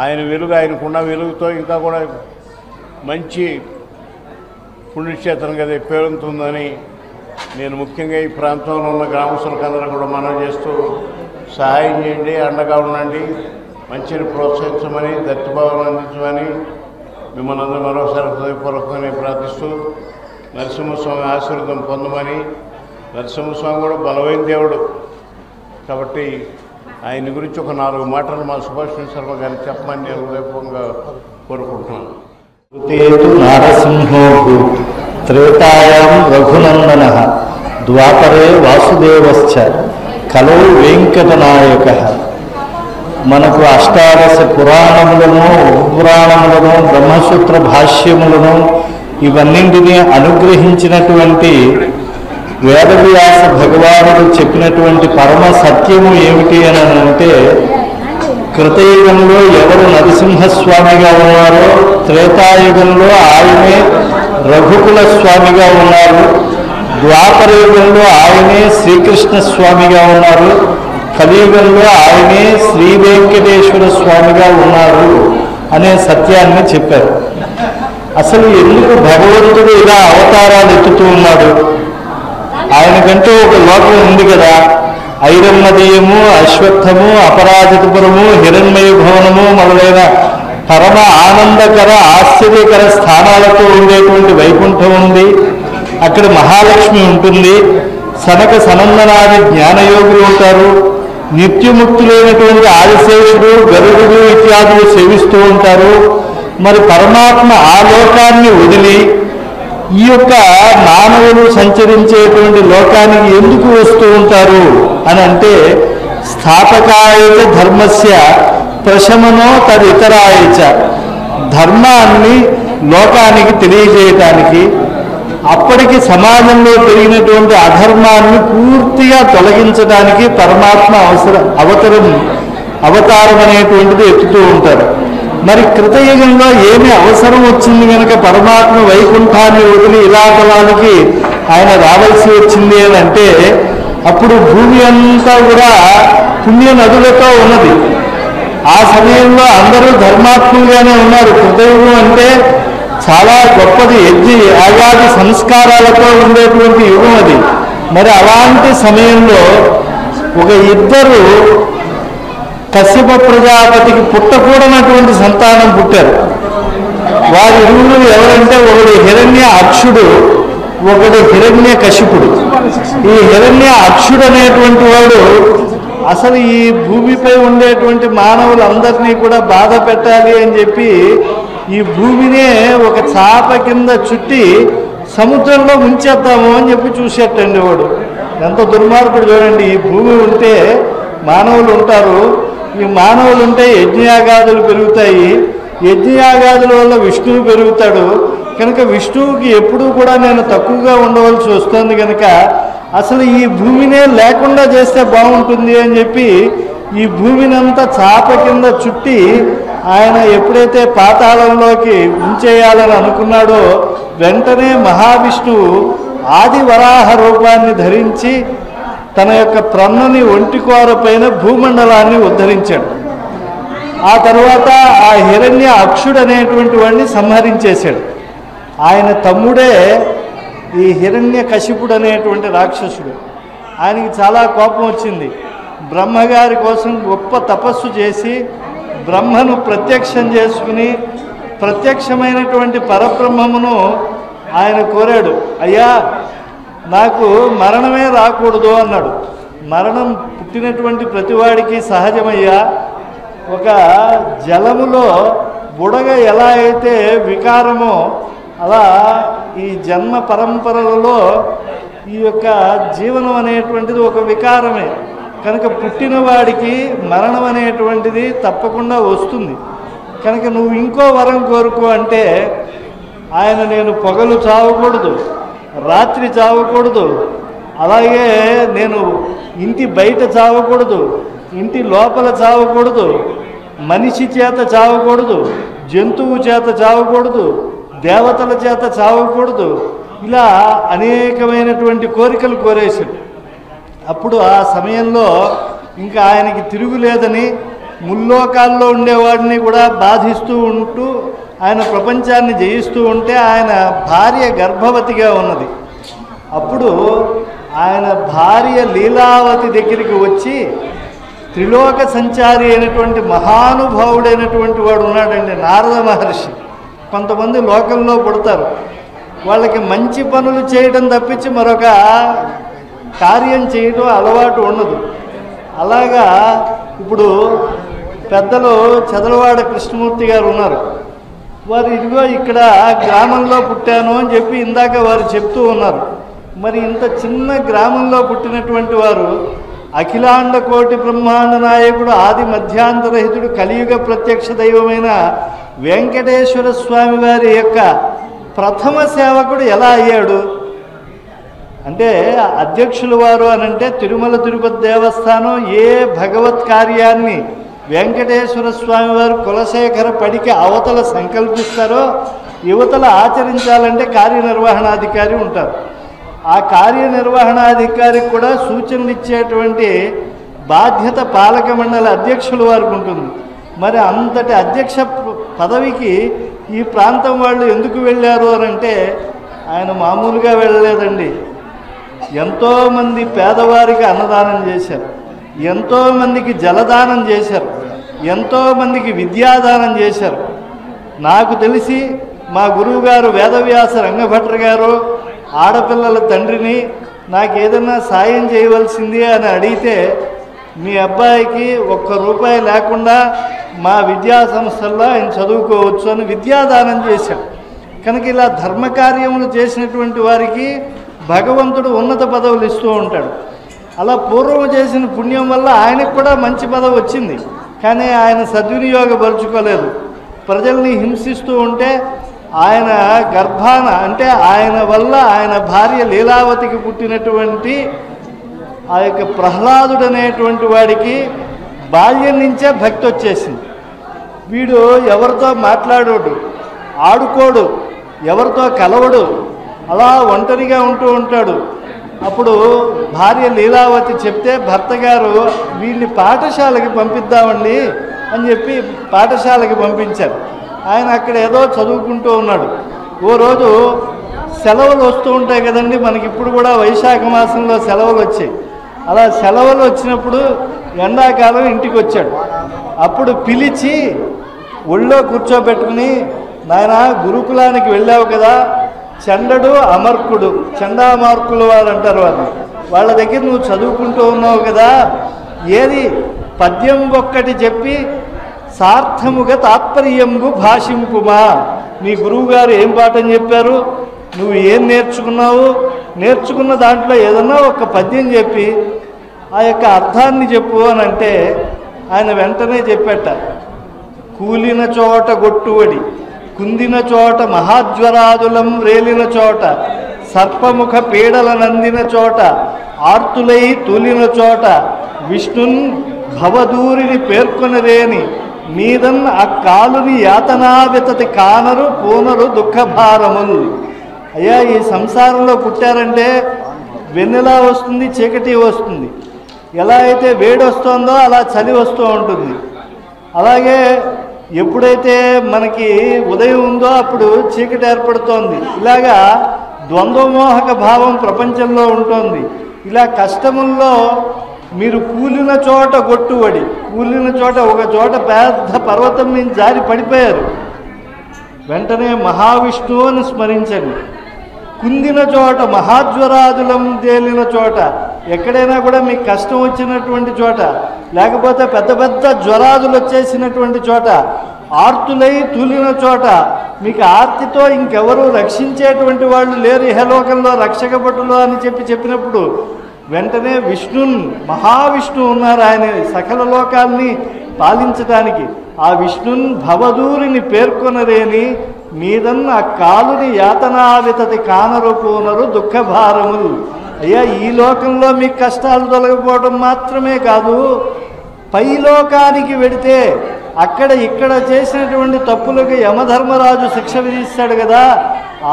ఆయన వెలుగు, ఆయనకున్న వెలుగుతో ఇంకా కూడా మంచి పుణ్యక్షేత్రంగా పేరుంటుందని నేను ముఖ్యంగా ఈ ప్రాంతంలో ఉన్న గ్రామస్తులకు అందరూ కూడా మనవి చేస్తూ, సహాయం చేయండి, అండగా ఉండండి, మంచిని ప్రోత్సహించమని, దత్తుభావం అందించమని మిమ్మల్ని అందరూ మరోసారి హృదయపూర్వకంగా ప్రార్థిస్తూ, నరసింహస్వామి ఆశీర్వాదం పొందమని. నరసింహస్వామి కూడా బలమైన దేవుడు కాబట్టి ఆయన గురించి ఒక 4 మాటలు మా సుభాష్ శర్మ గారిని చెప్పమని నేను హృదయపూర్వకంగా కోరుకుంటున్నాను. నారసింహో త్రేతాయాం రఘునందనః ద్వాపరే వాసుదేవశ్చ కలో వెంకటనాయక. మనకు అష్టాదశ పురాణములను, ఉపపురాణములను, బ్రహ్మసూత్ర భాష్యములను ఇవన్నింటినీ అనుగ్రహించినటువంటి వేదవ్యాస భగవానుడు చెప్పినటువంటి పరమ సత్యము ఏమిటి అని అంటే, కృతయుగంలో ఎవరు నరసింహస్వామిగా ఉన్నారో త్రేతాయుగంలో ఆయనే రఘుకుల స్వామిగా ఉన్నారు, ద్వాపరయుగంలో ఆయనే శ్రీకృష్ణ స్వామిగా ఉన్నారు, కలియుగంలో ఆయనే శ్రీ వెంకటేశ్వర స్వామిగా ఉన్నారు అనే సత్యాన్ని చెప్పారు. అసలు ఎందుకు భగవంతుడు ఇలా అవతారాలు ఎత్తుతూ ఉన్నాడు? ఆయనకంటూ ఒక లోకం ఉంది కదా, ఐరమ్మదీయము, అశ్వత్థము, అపరాజితపురము, హిరణ్మయ భవనము మొదలైన పరమ ఆనందకర ఆశ్చర్యకర స్థానాలతో ఉండేటువంటి వైకుంఠం ఉంది. అక్కడ మహాలక్ష్మి ఉంటుంది, సనక సనందనాది జ్ఞానయోగులు ఉంటారు, నిత్యముక్తులైనటువంటి ఆదిశేషుడు, గరుడు ఇత్యాదులు సేవిస్తూ ఉంటారు. మరి పరమాత్మ ఆ లోకాన్ని వదిలి ఈ యొక్క మానవులు సంచరించేటువంటి లోకానికి ఎందుకు వస్తూ ఉంటారు అని అంటే, స్థాపకాయ ధర్మస్య ప్రశమనో తదితరాయచ, ధర్మాన్ని లోకానికి తెలియజేయటానికి, అప్పటికి సమాజంలో పెరిగినటువంటి అధర్మాన్ని పూర్తిగా తొలగించడానికి పరమాత్మ అవతారం అనేటువంటిది ఎత్తుతూ ఉంటారు. మరి కృతయుగంలో ఏమి అవసరం వచ్చింది కనుక పరమాత్మ వైకుంఠాన్ని వదిలి ఇలాతలానికి ఆయన రావాల్సి వచ్చింది అని అంటే, అప్పుడు భూమి అంతా కూడా పుణ్య నదులతో ఉన్నది. ఆ సమయంలో అందరూ ధర్మాత్ములుగానే ఉన్నారు. కృతయుగం అంటే చాలా గొప్పది, యజ్ఞ యాగాది సంస్కారాలతో ఉండేటువంటి యుగం అది. మరి అలాంటి సమయంలో ఒక ఇద్దరు కశ్యప ప్రజాపతికి పుట్టకూడనటువంటి సంతానం పుట్టారు. వారి ఇరువురు ఎవరంటే, ఒకడు హిరణ్య అక్షుడు, ఒకడు హిరణ్య కశిపుడు. ఈ హిరణ్య అక్షుడు అనేటువంటి వాడు అసలు ఈ భూమిపై ఉండేటువంటి మానవులందరినీ కూడా బాధ పెట్టాలి అని చెప్పి ఈ భూమినే ఒక చాప కింద చుట్టి సముద్రంలో ముంచేద్దాము అని చెప్పి చూసేటండి వాడు. ఎంత దుర్మార్గుడు చూడండి. ఈ భూమి ఉంటే మానవులు ఉంటారు, ఈ మానవులు ఉంటే యజ్ఞయాగాదులు పెరుగుతాయి, యజ్ఞయాగాదుల వల్ల విష్ణువు పెరుగుతాడు కనుక విష్ణువుకి ఎప్పుడూ కూడా నేను తక్కువగా ఉండవలసి వస్తుంది కనుక అసలు ఈ భూమినే లేకుండా చేస్తే బాగుంటుంది అని చెప్పి ఈ భూమినంతా చాప కింద చుట్టి ఆయన ఎప్పుడైతే పాతాళంలోకి ఉంచేయాలని అనుకున్నాడో వెంటనే మహావిష్ణువు ఆది వరాహ రూపాన్ని ధరించి తన యొక్క ప్రన్నని ఒంటికోర పైన భూమండలాన్ని ఉద్ధరించాడు. ఆ తర్వాత ఆ హిరణ్య అక్షుడు అనేటువంటి వాడిని సంహరించేశాడు. ఆయన తమ్ముడే ఈ హిరణ్య కశిపుడు అనేటువంటి రాక్షసుడు. ఆయనకి చాలా కోపం వచ్చింది. బ్రహ్మగారి కోసం గొప్ప తపస్సు చేసి బ్రహ్మను ప్రత్యక్షం చేసుకుని ప్రత్యక్షమైనటువంటి పరబ్రహ్మమును ఆయన కోరాడు. అయ్యా, నాకు మరణమే రాకూడదు అన్నాడు. మరణం పుట్టినటువంటి ప్రతివాడికి సహజమయ్యా. ఒక జలములో బుడగ ఎలా అయితే వికారమో అలా ఈ జన్మ పరంపరలలో ఈ యొక్క జీవనం అనేటువంటిది ఒక వికారమే కనుక పుట్టినవాడికి మరణం అనేటువంటిది తప్పకుండా వస్తుంది. కనుక నువ్వు ఇంకో వరం కోరుకో అంటే ఆయన నేను పగలు చావకూడదు, రాత్రి చావకూడదు, అలాగే నేను ఇంటి బయట చావకూడదు, ఇంటి లోపల చావకూడదు, మనిషి చేత చావకూడదు, జంతువు చేత చావకూడదు, దేవతల చేత చావకూడదు, ఇలా అనేకమైనటువంటి కోరికలు కోరేశాడు. అప్పుడు ఆ సమయంలో ఇంకా ఆయనకి తిరుగులేదని ముల్లోకాల్లో ఉండేవాడిని కూడా బాధిస్తూ ఉంటూ ఆయన ప్రపంచాన్ని జయిస్తూ ఉంటే ఆయన భార్య గర్భవతిగా ఉన్నది. అప్పుడు ఆయన భార్య లీలావతి దగ్గరికి వచ్చి త్రిలోక సంచారి అయినటువంటి మహానుభావుడైనటువంటి వాడు ఉన్నాడండి నారద మహర్షి. కొంతమంది లోకంలో పుడతారు, వాళ్ళకి మంచి పనులు చేయడం తప్పించి మరొక కార్యం చేయడం అలవాటు ఉండదు. అలాగా ఇప్పుడు పెద్దలు చదలవాడ కృష్ణమూర్తి గారు ఉన్నారు. వారు ఇదిగో ఇక్కడ గ్రామంలో పుట్టాను అని చెప్పి ఇందాక వారు చెప్తూ ఉన్నారు. మరి ఇంత చిన్న గ్రామంలో పుట్టినటువంటి వారు అఖిలాండ కోటి బ్రహ్మాండ నాయకుడు ఆది మధ్యాంతరహితుడు కలియుగ ప్రత్యక్ష దైవమైన వెంకటేశ్వర స్వామి వారి యొక్క ప్రథమ సేవకుడు ఎలా అయ్యాడు అంటే, అధ్యక్షుల వారు అనంటే తిరుమల తిరుపతి దేవస్థానం ఏ భగవత్ కార్యాన్ని వెంకటేశ్వర స్వామి వారు కులశేఖర పడికి అవతల సంకల్పిస్తారో యువతల ఆచరించాలంటే కార్యనిర్వహణాధికారి ఉంటారు. ఆ కార్యనిర్వహణాధికారికి కూడా సూచనలు ఇచ్చేటువంటి బాధ్యత పాలక మండలి అధ్యక్షుల వారికి ఉంటుంది. మరి అంతటి అధ్యక్ష పదవికి ఈ ప్రాంతం వాళ్ళు ఎందుకు వెళ్ళారు అనంటే ఆయన మామూలుగా వెళ్ళలేదండి. ఎంతోమంది పేదవారికి అన్నదానం చేశారు, ఎంతోమందికి జలదానం చేశారు, ఎంతోమందికి విద్యాదానం చేశారు. నాకు తెలిసి మా గురువుగారు వేదవ్యాస రంగభట్ర గారు ఆడపిల్లల తండ్రిని నాకు ఏదైనా సాయం చేయవలసింది అని అడిగితే మీ అబ్బాయికి ₹1 లేకుండా మా విద్యా సంస్థల్లో ఆయన చదువుకోవచ్చు అని విద్యాదానం చేశాం. కనుక ఇలా ధర్మకార్యములు చేసినటువంటి వారికి భగవంతుడు ఉన్నత పదవులు ఇస్తూ ఉంటాడు. అలా పూర్వం చేసిన పుణ్యం వల్ల ఆయనకు కూడా మంచి పదవి వచ్చింది. కానీ ఆయన సద్వినియోగపరుచుకోలేదు. ప్రజల్ని హింసిస్తూ ఉంటే ఆయన గర్భాన అంటే ఆయన వల్ల ఆయన భార్య లీలావతికి పుట్టినటువంటి ఆ యొక్క ప్రహ్లాదుడు అనేటువంటి వాడికి బాల్యం నుంచే భక్తి వచ్చేసింది. వీడు ఎవరితో మాట్లాడోడు, ఆడుకోడు, ఎవరితో కలవడు, అలా ఒంటరిగా ఉంటూ ఉంటాడు. అప్పుడు భార్య లీలావతి చెప్తే భర్త గారు వీళ్ళని పాఠశాలకి పంపిద్దామండి అని చెప్పి పాఠశాలకి పంపించారు. ఆయన అక్కడ ఏదో చదువుకుంటూ ఉన్నాడు. ఓ రోజు సెలవులు వస్తూ ఉంటాయి కదండి, మనకి ఇప్పుడు కూడా వైశాఖ మాసంలో సెలవులు వచ్చాయి. అలా సెలవులు వచ్చినప్పుడు ఎండాకాలం ఇంటికి వచ్చాడు. అప్పుడు పిలిచి ఒళ్ళో కూర్చోబెట్టుకుని, నాయన గురుకులానికి వెళ్ళావు కదా, చండడు అమర్కుడు, చండామార్కులు వారు అంటారు వాళ్ళు, వాళ్ళ దగ్గర నువ్వు చదువుకుంటూ ఉన్నావు కదా, ఏది పద్యం ఒక్కటి చెప్పి సార్థముగా తాత్పర్యంగు భాషింపుమా. మీ గురువుగారు ఏం పాఠం చెప్పారు, నువ్వు ఏం నేర్చుకున్నావు, నేర్చుకున్న దాంట్లో ఏదన్నా ఒక పద్యం చెప్పి ఆ యొక్క అర్థాన్ని చెప్పు అని అంటే ఆయన వెంటనే చెప్పేట, కూలిన చోట గొట్టువడి, కుందిన చోట మహాజ్వరాదులం రేలిన చోట, సర్పముఖ పీడల నందిన చోట, ఆర్తులై తూలిన చోట, విష్ణున్ భవదూరిని పేర్కొనరేని, మీదన్ ఆ కాలుని యాతనావితతి కానరు పూనరు దుఃఖభారములు. అయ్యా, ఈ సంసారంలో పుట్టారంటే వెన్నెలా వస్తుంది, చీకటి వస్తుంది. ఎలా అయితే వేడి వస్తుందో అలా చలి వస్తూ ఉంటుంది. అలాగే ఎప్పుడైతే మనకి ఉదయం ఉందో అప్పుడు చీకటి ఏర్పడుతోంది. ఇలాగా ద్వంద్వమోహక భావం ప్రపంచంలో ఉంటుంది. ఇలా కష్టముల్లో మీరు కూలిన చోట గొట్టుబడి, కూలిన చోట ఒక చోట పెద్ద పర్వతం మీద జారి పడిపోయారు, వెంటనే మహావిష్ణువుని స్మరించండి. కుందిన చోట మహాజ్వరాదులం తేలిన చోట, ఎక్కడైనా కూడా మీకు కష్టం వచ్చినటువంటి చోట, లేకపోతే పెద్ద పెద్ద జ్వరాదులు వచ్చేసినటువంటి చోట, ఆర్తులై తూలిన చోట, మీకు ఆర్తితో ఇంకెవరు రక్షించేటువంటి వాళ్ళు లేరు ఇహలోకంలో, రక్షక భటులు అని చెప్పినప్పుడు వెంటనే విష్ణున్ మహావిష్ణువు ఉన్నారు, ఆయన సకల లోకాల్ని పాలించడానికి. ఆ విష్ణున్ భవదూరిని పేర్కొనరేని, మీదన్న ఆ కాలుని యాతనావితతి కానరు పూనరు దుఃఖభారములు. అయ్యా, ఈ లోకంలో మీకు కష్టాలు తొలగిపోవడం మాత్రమే కాదు, పైలోకానికి వెడితే అక్కడ ఇక్కడ చేసినటువంటి తప్పులకు యమధర్మరాజు శిక్ష విధిస్తాడు కదా,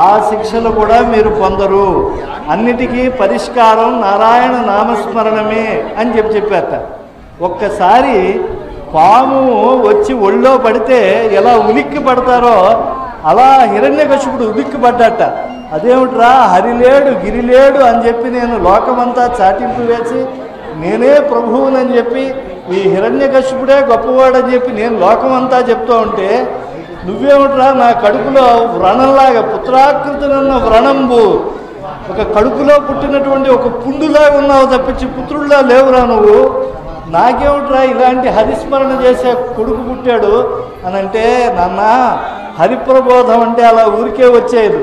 ఆ శిక్షలు కూడా మీరు పొందరు. అన్నిటికీ పరిష్కారం నారాయణ నామస్మరణమే అని చెప్పారట. ఒక్కసారి పాము వచ్చి ఒళ్ళో పడితే ఎలా ఉలిక్కి పడతారో అలా హిరణ్యకశిపుడు ఉలిక్కి పడ్డట. అదేమిట్రా, హరిలేడు గిరిలేడు అని చెప్పి నేను లోకమంతా చాటింపు వేసి నేనే ప్రభువునని చెప్పి, ఈ హిరణ్యకశిపుడే గొప్పవాడని చెప్పి నేను లోకమంతా చెప్తూ ఉంటే, నువ్వేమిట్రా నా కడుపులో వ్రణంలాగా పుత్రాకృతునన్న వ్రణంబు, ఒక కడుపులో పుట్టినటువంటి ఒక పుండులాగా ఉన్నావు తప్పించి పుత్రుడిలా లేవురా నువ్వు, నాకేమిట్రా ఇలాంటి హరిస్మరణ చేసే కొడుకు పుట్టాడు అని అంటే, నాన్న హరిప్రబోధం అంటే అలా ఊరికే వచ్చేది.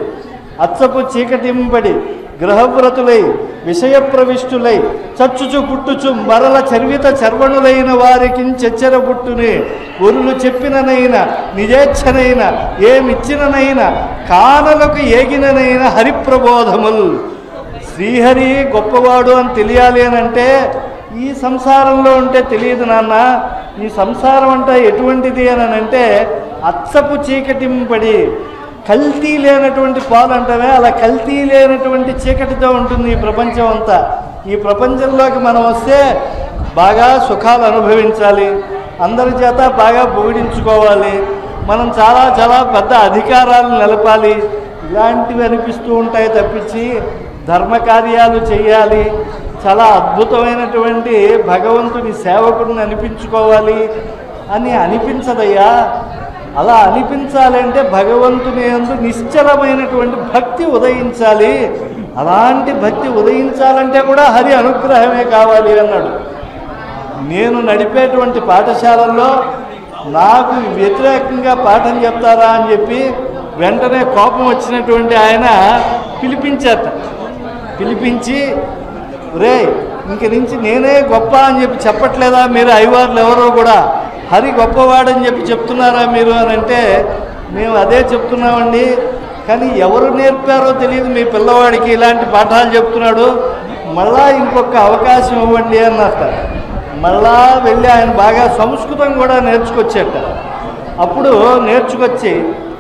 అచ్చపు చీకటింపడి గ్రహవ్రతులై విషయ ప్రవిష్టులై చచ్చుచు పుట్టుచు మరల చర్విత చర్వణులైన వారికి చెచ్చర పుట్టుని, ఒరులు చెప్పిననైనా నిజేచ్ఛనైనా ఏమిచ్చిననైనా కానలకు ఏగిననైన హరిప్రబోధములు. శ్రీహరి గొప్పవాడు అని తెలియాలి అని అంటే ఈ సంసారంలో ఉంటే తెలియదు నాన్న. ఈ సంసారం అంటే ఎటువంటిది అని అంటే అచ్చపు చీకటింపడి, కల్తీ లేనటువంటి పాలు అంటవే అలా కల్తీ లేనటువంటి చీకటితో ఉంటుంది ఈ ప్రపంచం అంతా. ఈ ప్రపంచంలోకి మనం వస్తే బాగా సుఖాలు అనుభవించాలి, అందరి చేత బాగా పొగిడించుకోవాలి, మనం చాలా చాలా పెద్ద అధికారాలు నిలపాలి, ఇలాంటివి అనిపిస్తూ ఉంటాయి తప్పించి ధర్మకార్యాలు చేయాలి, చాలా అద్భుతమైనటువంటి భగవంతుని సేవకుడిని అనిపించుకోవాలి అని అనిపించదయ్యా. అలా అనిపించాలంటే భగవంతుని యందు నిశ్చలమైనటువంటి భక్తి ఉదయించాలి. అలాంటి భక్తి ఉదయించాలంటే కూడా హరి అనుగ్రహమే కావాలి అన్నాడు. నేను నడిపేటువంటి పాఠశాలల్లో నాకు వ్యతిరేకంగా పాఠం చెప్తారా అని చెప్పి వెంటనే కోపం వచ్చినటువంటి ఆయన పిలిపించారట. పిలిపించి, రే ఇంక నుంచి నేనే గొప్ప అని చెప్పి చెప్పట్లేదా మీరు అయ్యవార్లు ఎవరో కూడా, హరి గొప్పవాడని చెప్తున్నారా మీరు అని అంటే మేము అదే చెప్తున్నామండి. కానీ ఎవరు నేర్పారో తెలియదు మీ పిల్లవాడికి ఇలాంటి పాఠాలు చెప్తున్నాడు, మళ్ళా ఇంకొక అవకాశం ఇవ్వండి అన్నట్ట. మళ్ళా వెళ్ళి ఆయన బాగా సంస్కృతం కూడా నేర్చుకొచ్చేట. అప్పుడు నేర్చుకొచ్చి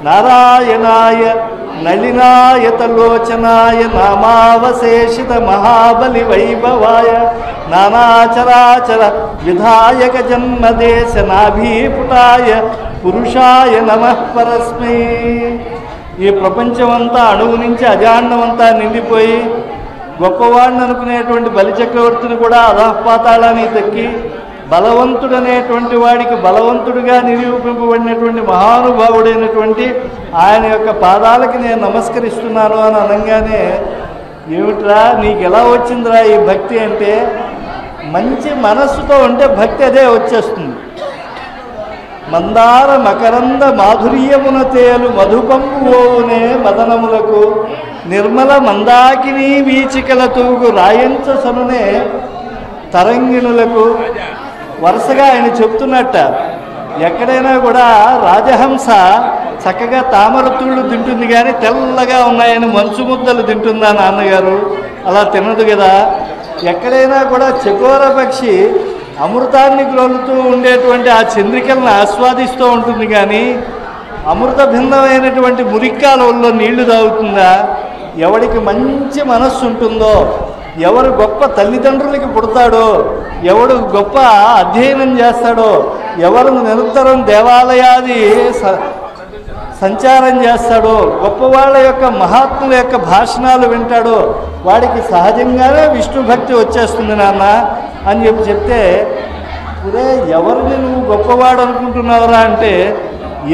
నారాయణాయ నళినాయతలోచనాయ నామావశేషిత మహాబలి వైభవాయ నానాచరాచర విధాయక జన్మదేశ నాభీపుటాయ పురుషాయ నమః పరస్మై. ఈ ప్రపంచమంతా అణువు నుంచి అజాండమంతా నిండిపోయి గొప్పవాడిని అనుకునేటువంటి బలిచక్రవర్తిని కూడా అధఃపాతాళాన్ని తక్కి బలవంతుడనేటువంటి వాడికి బలవంతుడిగా నిరూపింపబడినటువంటి మహానుభావుడైనటువంటి ఆయన యొక్క పాదాలకి నేను నమస్కరిస్తున్నాను అని అనగానే, ఏమిట్రా నీకు ఎలా వచ్చిందిరా ఈ భక్తి అంటే, మంచి మనస్సుతో ఉంటే భక్తి అదే వచ్చేస్తుంది. మందార మకరంద మాధుర్యమున తేలు మధుపంపు ఓవునే మదనములకు నిర్మల మందాకిని వీచికల తూగు రాయంచ సనునే తరంగిణులకు. వరుసగా ఆయన చెప్తున్నట్ట, ఎక్కడైనా కూడా రాజహంస చక్కగా తామరతుళ్ళు తింటుంది కానీ తెల్లగా ఉన్నాయని మంచు ముద్దలు తింటుందా నాన్నగారు? అలా తినదు కదా. ఎక్కడైనా కూడా చకోర పక్షి అమృతాన్ని గ్రోలుతూ ఉండేటువంటి ఆ చంద్రికలను ఆస్వాదిస్తూ ఉంటుంది కానీ అమృత భిన్నమైనటువంటి మురిక్కాలలో నీళ్లు తాగుతుందా? ఎవడికి మంచి మనస్సు ఉంటుందో, ఎవరు గొప్ప తల్లిదండ్రులకి పుడతాడో, ఎవడు గొప్ప అధ్యయనం చేస్తాడో, ఎవరు నిరంతరం దేవాలయాది సంచారం చేస్తాడో, గొప్పవాళ్ళ యొక్క మహాత్ముల యొక్క భాషణాలు వింటాడో, వాడికి సహజంగానే విష్ణు భక్తి వచ్చేస్తుంది నాన్న అని చెప్తే, పురే ఎవరిని నువ్వు గొప్పవాడు అనుకుంటున్నావురా అంటే,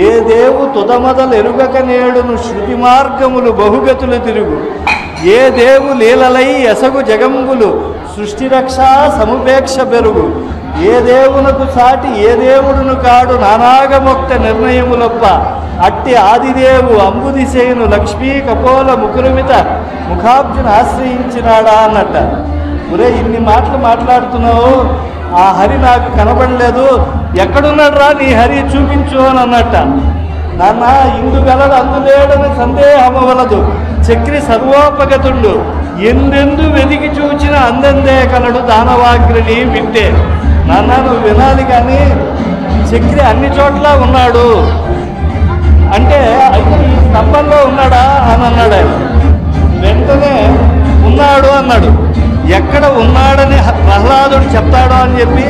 ఏ దేవు తుదమదలు ఎరుగక నేడును శృతి మార్గములు బహుగతులు తిరుగు, ఏ దేవు లీలలై ఎసగు జగంబులు సృష్టి రక్షా సముపేక్ష పెరుగు, ఏ దేవునకు సాటి ఏ దేవుడును కాడు నానాగమొక్త నిర్ణయములొప్ప, అట్టి ఆదిదేవు అంబుదిసేను లక్ష్మీ కపోల ముకురుమిత ముఖాబ్జును ఆశ్రయించినాడా అన్నట్ట. ఒరే ఇన్ని మాటలు మాట్లాడుతున్నావు, ఆ హరి నాకు కనబడలేదు, ఎక్కడున్నాడు రా నీ హరి చూపించు అని అన్నట్ట. నాన్న ఇందుగలడు అందులేడని సందేహమవలదు, చక్రి సర్వోపగతుండు, ఎందెందు వెదికి చూచిన అందందే కలడు దానవాగ్రిని వింటే. నాన్న నువ్వు వినాలి కానీ చక్రి అన్ని చోట్ల ఉన్నాడు అంటే అయితే ఈ స్తంభంలో ఉన్నాడా అని అన్నాడు ఆయన. వెంటనే ఉన్నాడు అన్నాడు. ఎక్కడ ఉన్నాడని ప్రహ్లాదుడు చెప్తాడో అని చెప్పి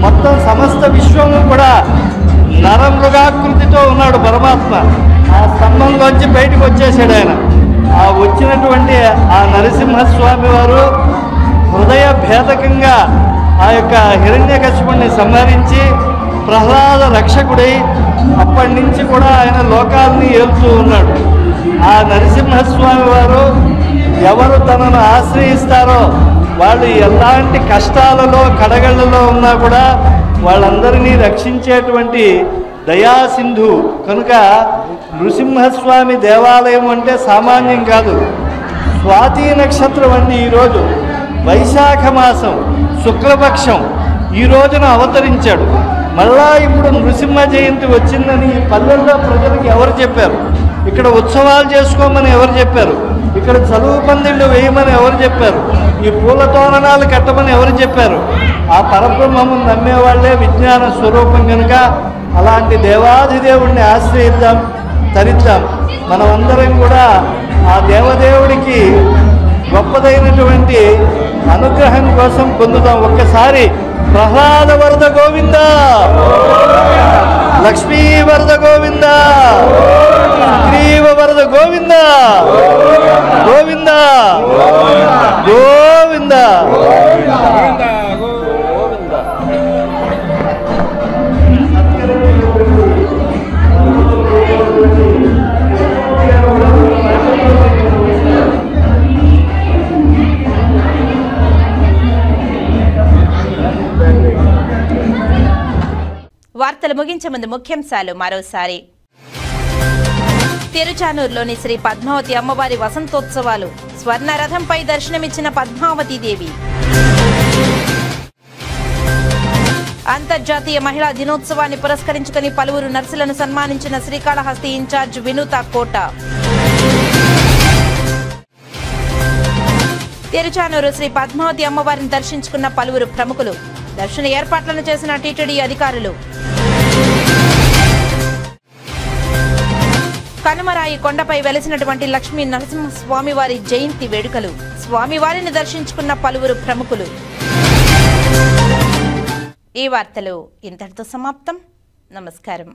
మొత్తం సమస్త విశ్వము కూడా నరమృగాకృతితో ఉన్నాడు పరమాత్మ. ఆ స్తంభంలోంచి బయటకు వచ్చేసాడు ఆయన. ఆ వచ్చినటువంటి ఆ నరసింహస్వామి వారు హృదయ భేదకంగా ఆ యొక్క హిరణ్యకశిపుణ్ణి సంహరించి ప్రహ్లాద రక్షకుడై అప్పటి నుంచి కూడా ఆయన లోకాల్ని ఏలుతూ ఉన్నాడు. ఆ నరసింహస్వామి వారు ఎవరు తనను ఆశ్రయిస్తారో వాళ్ళు ఎలాంటి కష్టాలలో కడగళ్లలో ఉన్నా కూడా వాళ్ళందరినీ రక్షించేటువంటి దయాసింధు కనుక నృసింహస్వామి దేవాలయం అంటే సామాన్యం కాదు. స్వాతి నక్షత్రం అండి ఈరోజు, వైశాఖ మాసం శుక్లపక్షం ఈ రోజున అవతరించాడు. మళ్ళా ఇప్పుడు నృసింహ జయంతి వచ్చిందని ఈ పల్లెల్లో ప్రజలకు ఎవరు చెప్పారు? ఇక్కడ ఉత్సవాలు చేసుకోమని ఎవరు చెప్పారు? ఇక్కడ చదువు పందిళ్ళు వేయమని ఎవరు చెప్పారు? ఈ పూల తోరణాలు కట్టమని ఎవరు చెప్పారు? ఆ పరబ్రహ్మమును నమ్మేవాళ్లే విజ్ఞాన స్వరూపం కనుక అలాంటి దేవాధిదేవుడిని ఆశ్రయిద్దాం, తరిద్దాం. మనమందరం కూడా ఆ దేవదేవుడికి గొప్పదైనటువంటి అనుగ్రహం కోసం పొందుతాం. ఒక్కసారి ప్రహ్లాద వరద గోవింద, లక్ష్మీ వరద గోవింద, గ్రీవ వరద గోవింద, గోవింద గోవింద. వార్తలు ముగించే ముందు ముఖ్యాంశాలు మరోసారి. తిరుచానూరులోని శ్రీ పద్మావతి అమ్మవారి వసంతోత్సవాలు, స్వర్ణ రథంపై దర్శనమిచ్చిన పద్మావతి దేవి. అంతర్జాతీయ మహిళా దినోత్సవాన్ని పురస్కరించుకుని పలువురు నర్సులను సన్మానించిన శ్రీకాళహస్తి ఇన్ఛార్జ్ వినూత కోట. తిరుచానూరు శ్రీ పద్మావతి అమ్మవారిని దర్శించుకున్న పలువురు ప్రముఖులు. దర్శన ఏర్పాట్లను చేసిన టీటీడీ అధికారులు. కనుమరాయి కొండపై వెలిసినటువంటి లక్ష్మీ నరసింహస్వామివారి జయంతి వేడుకలు. స్వామివారిని దర్శించుకున్న పలువురు ప్రముఖులు. ఈ వార్తలు ఇంతటితో సమాప్తం. నమస్కారం.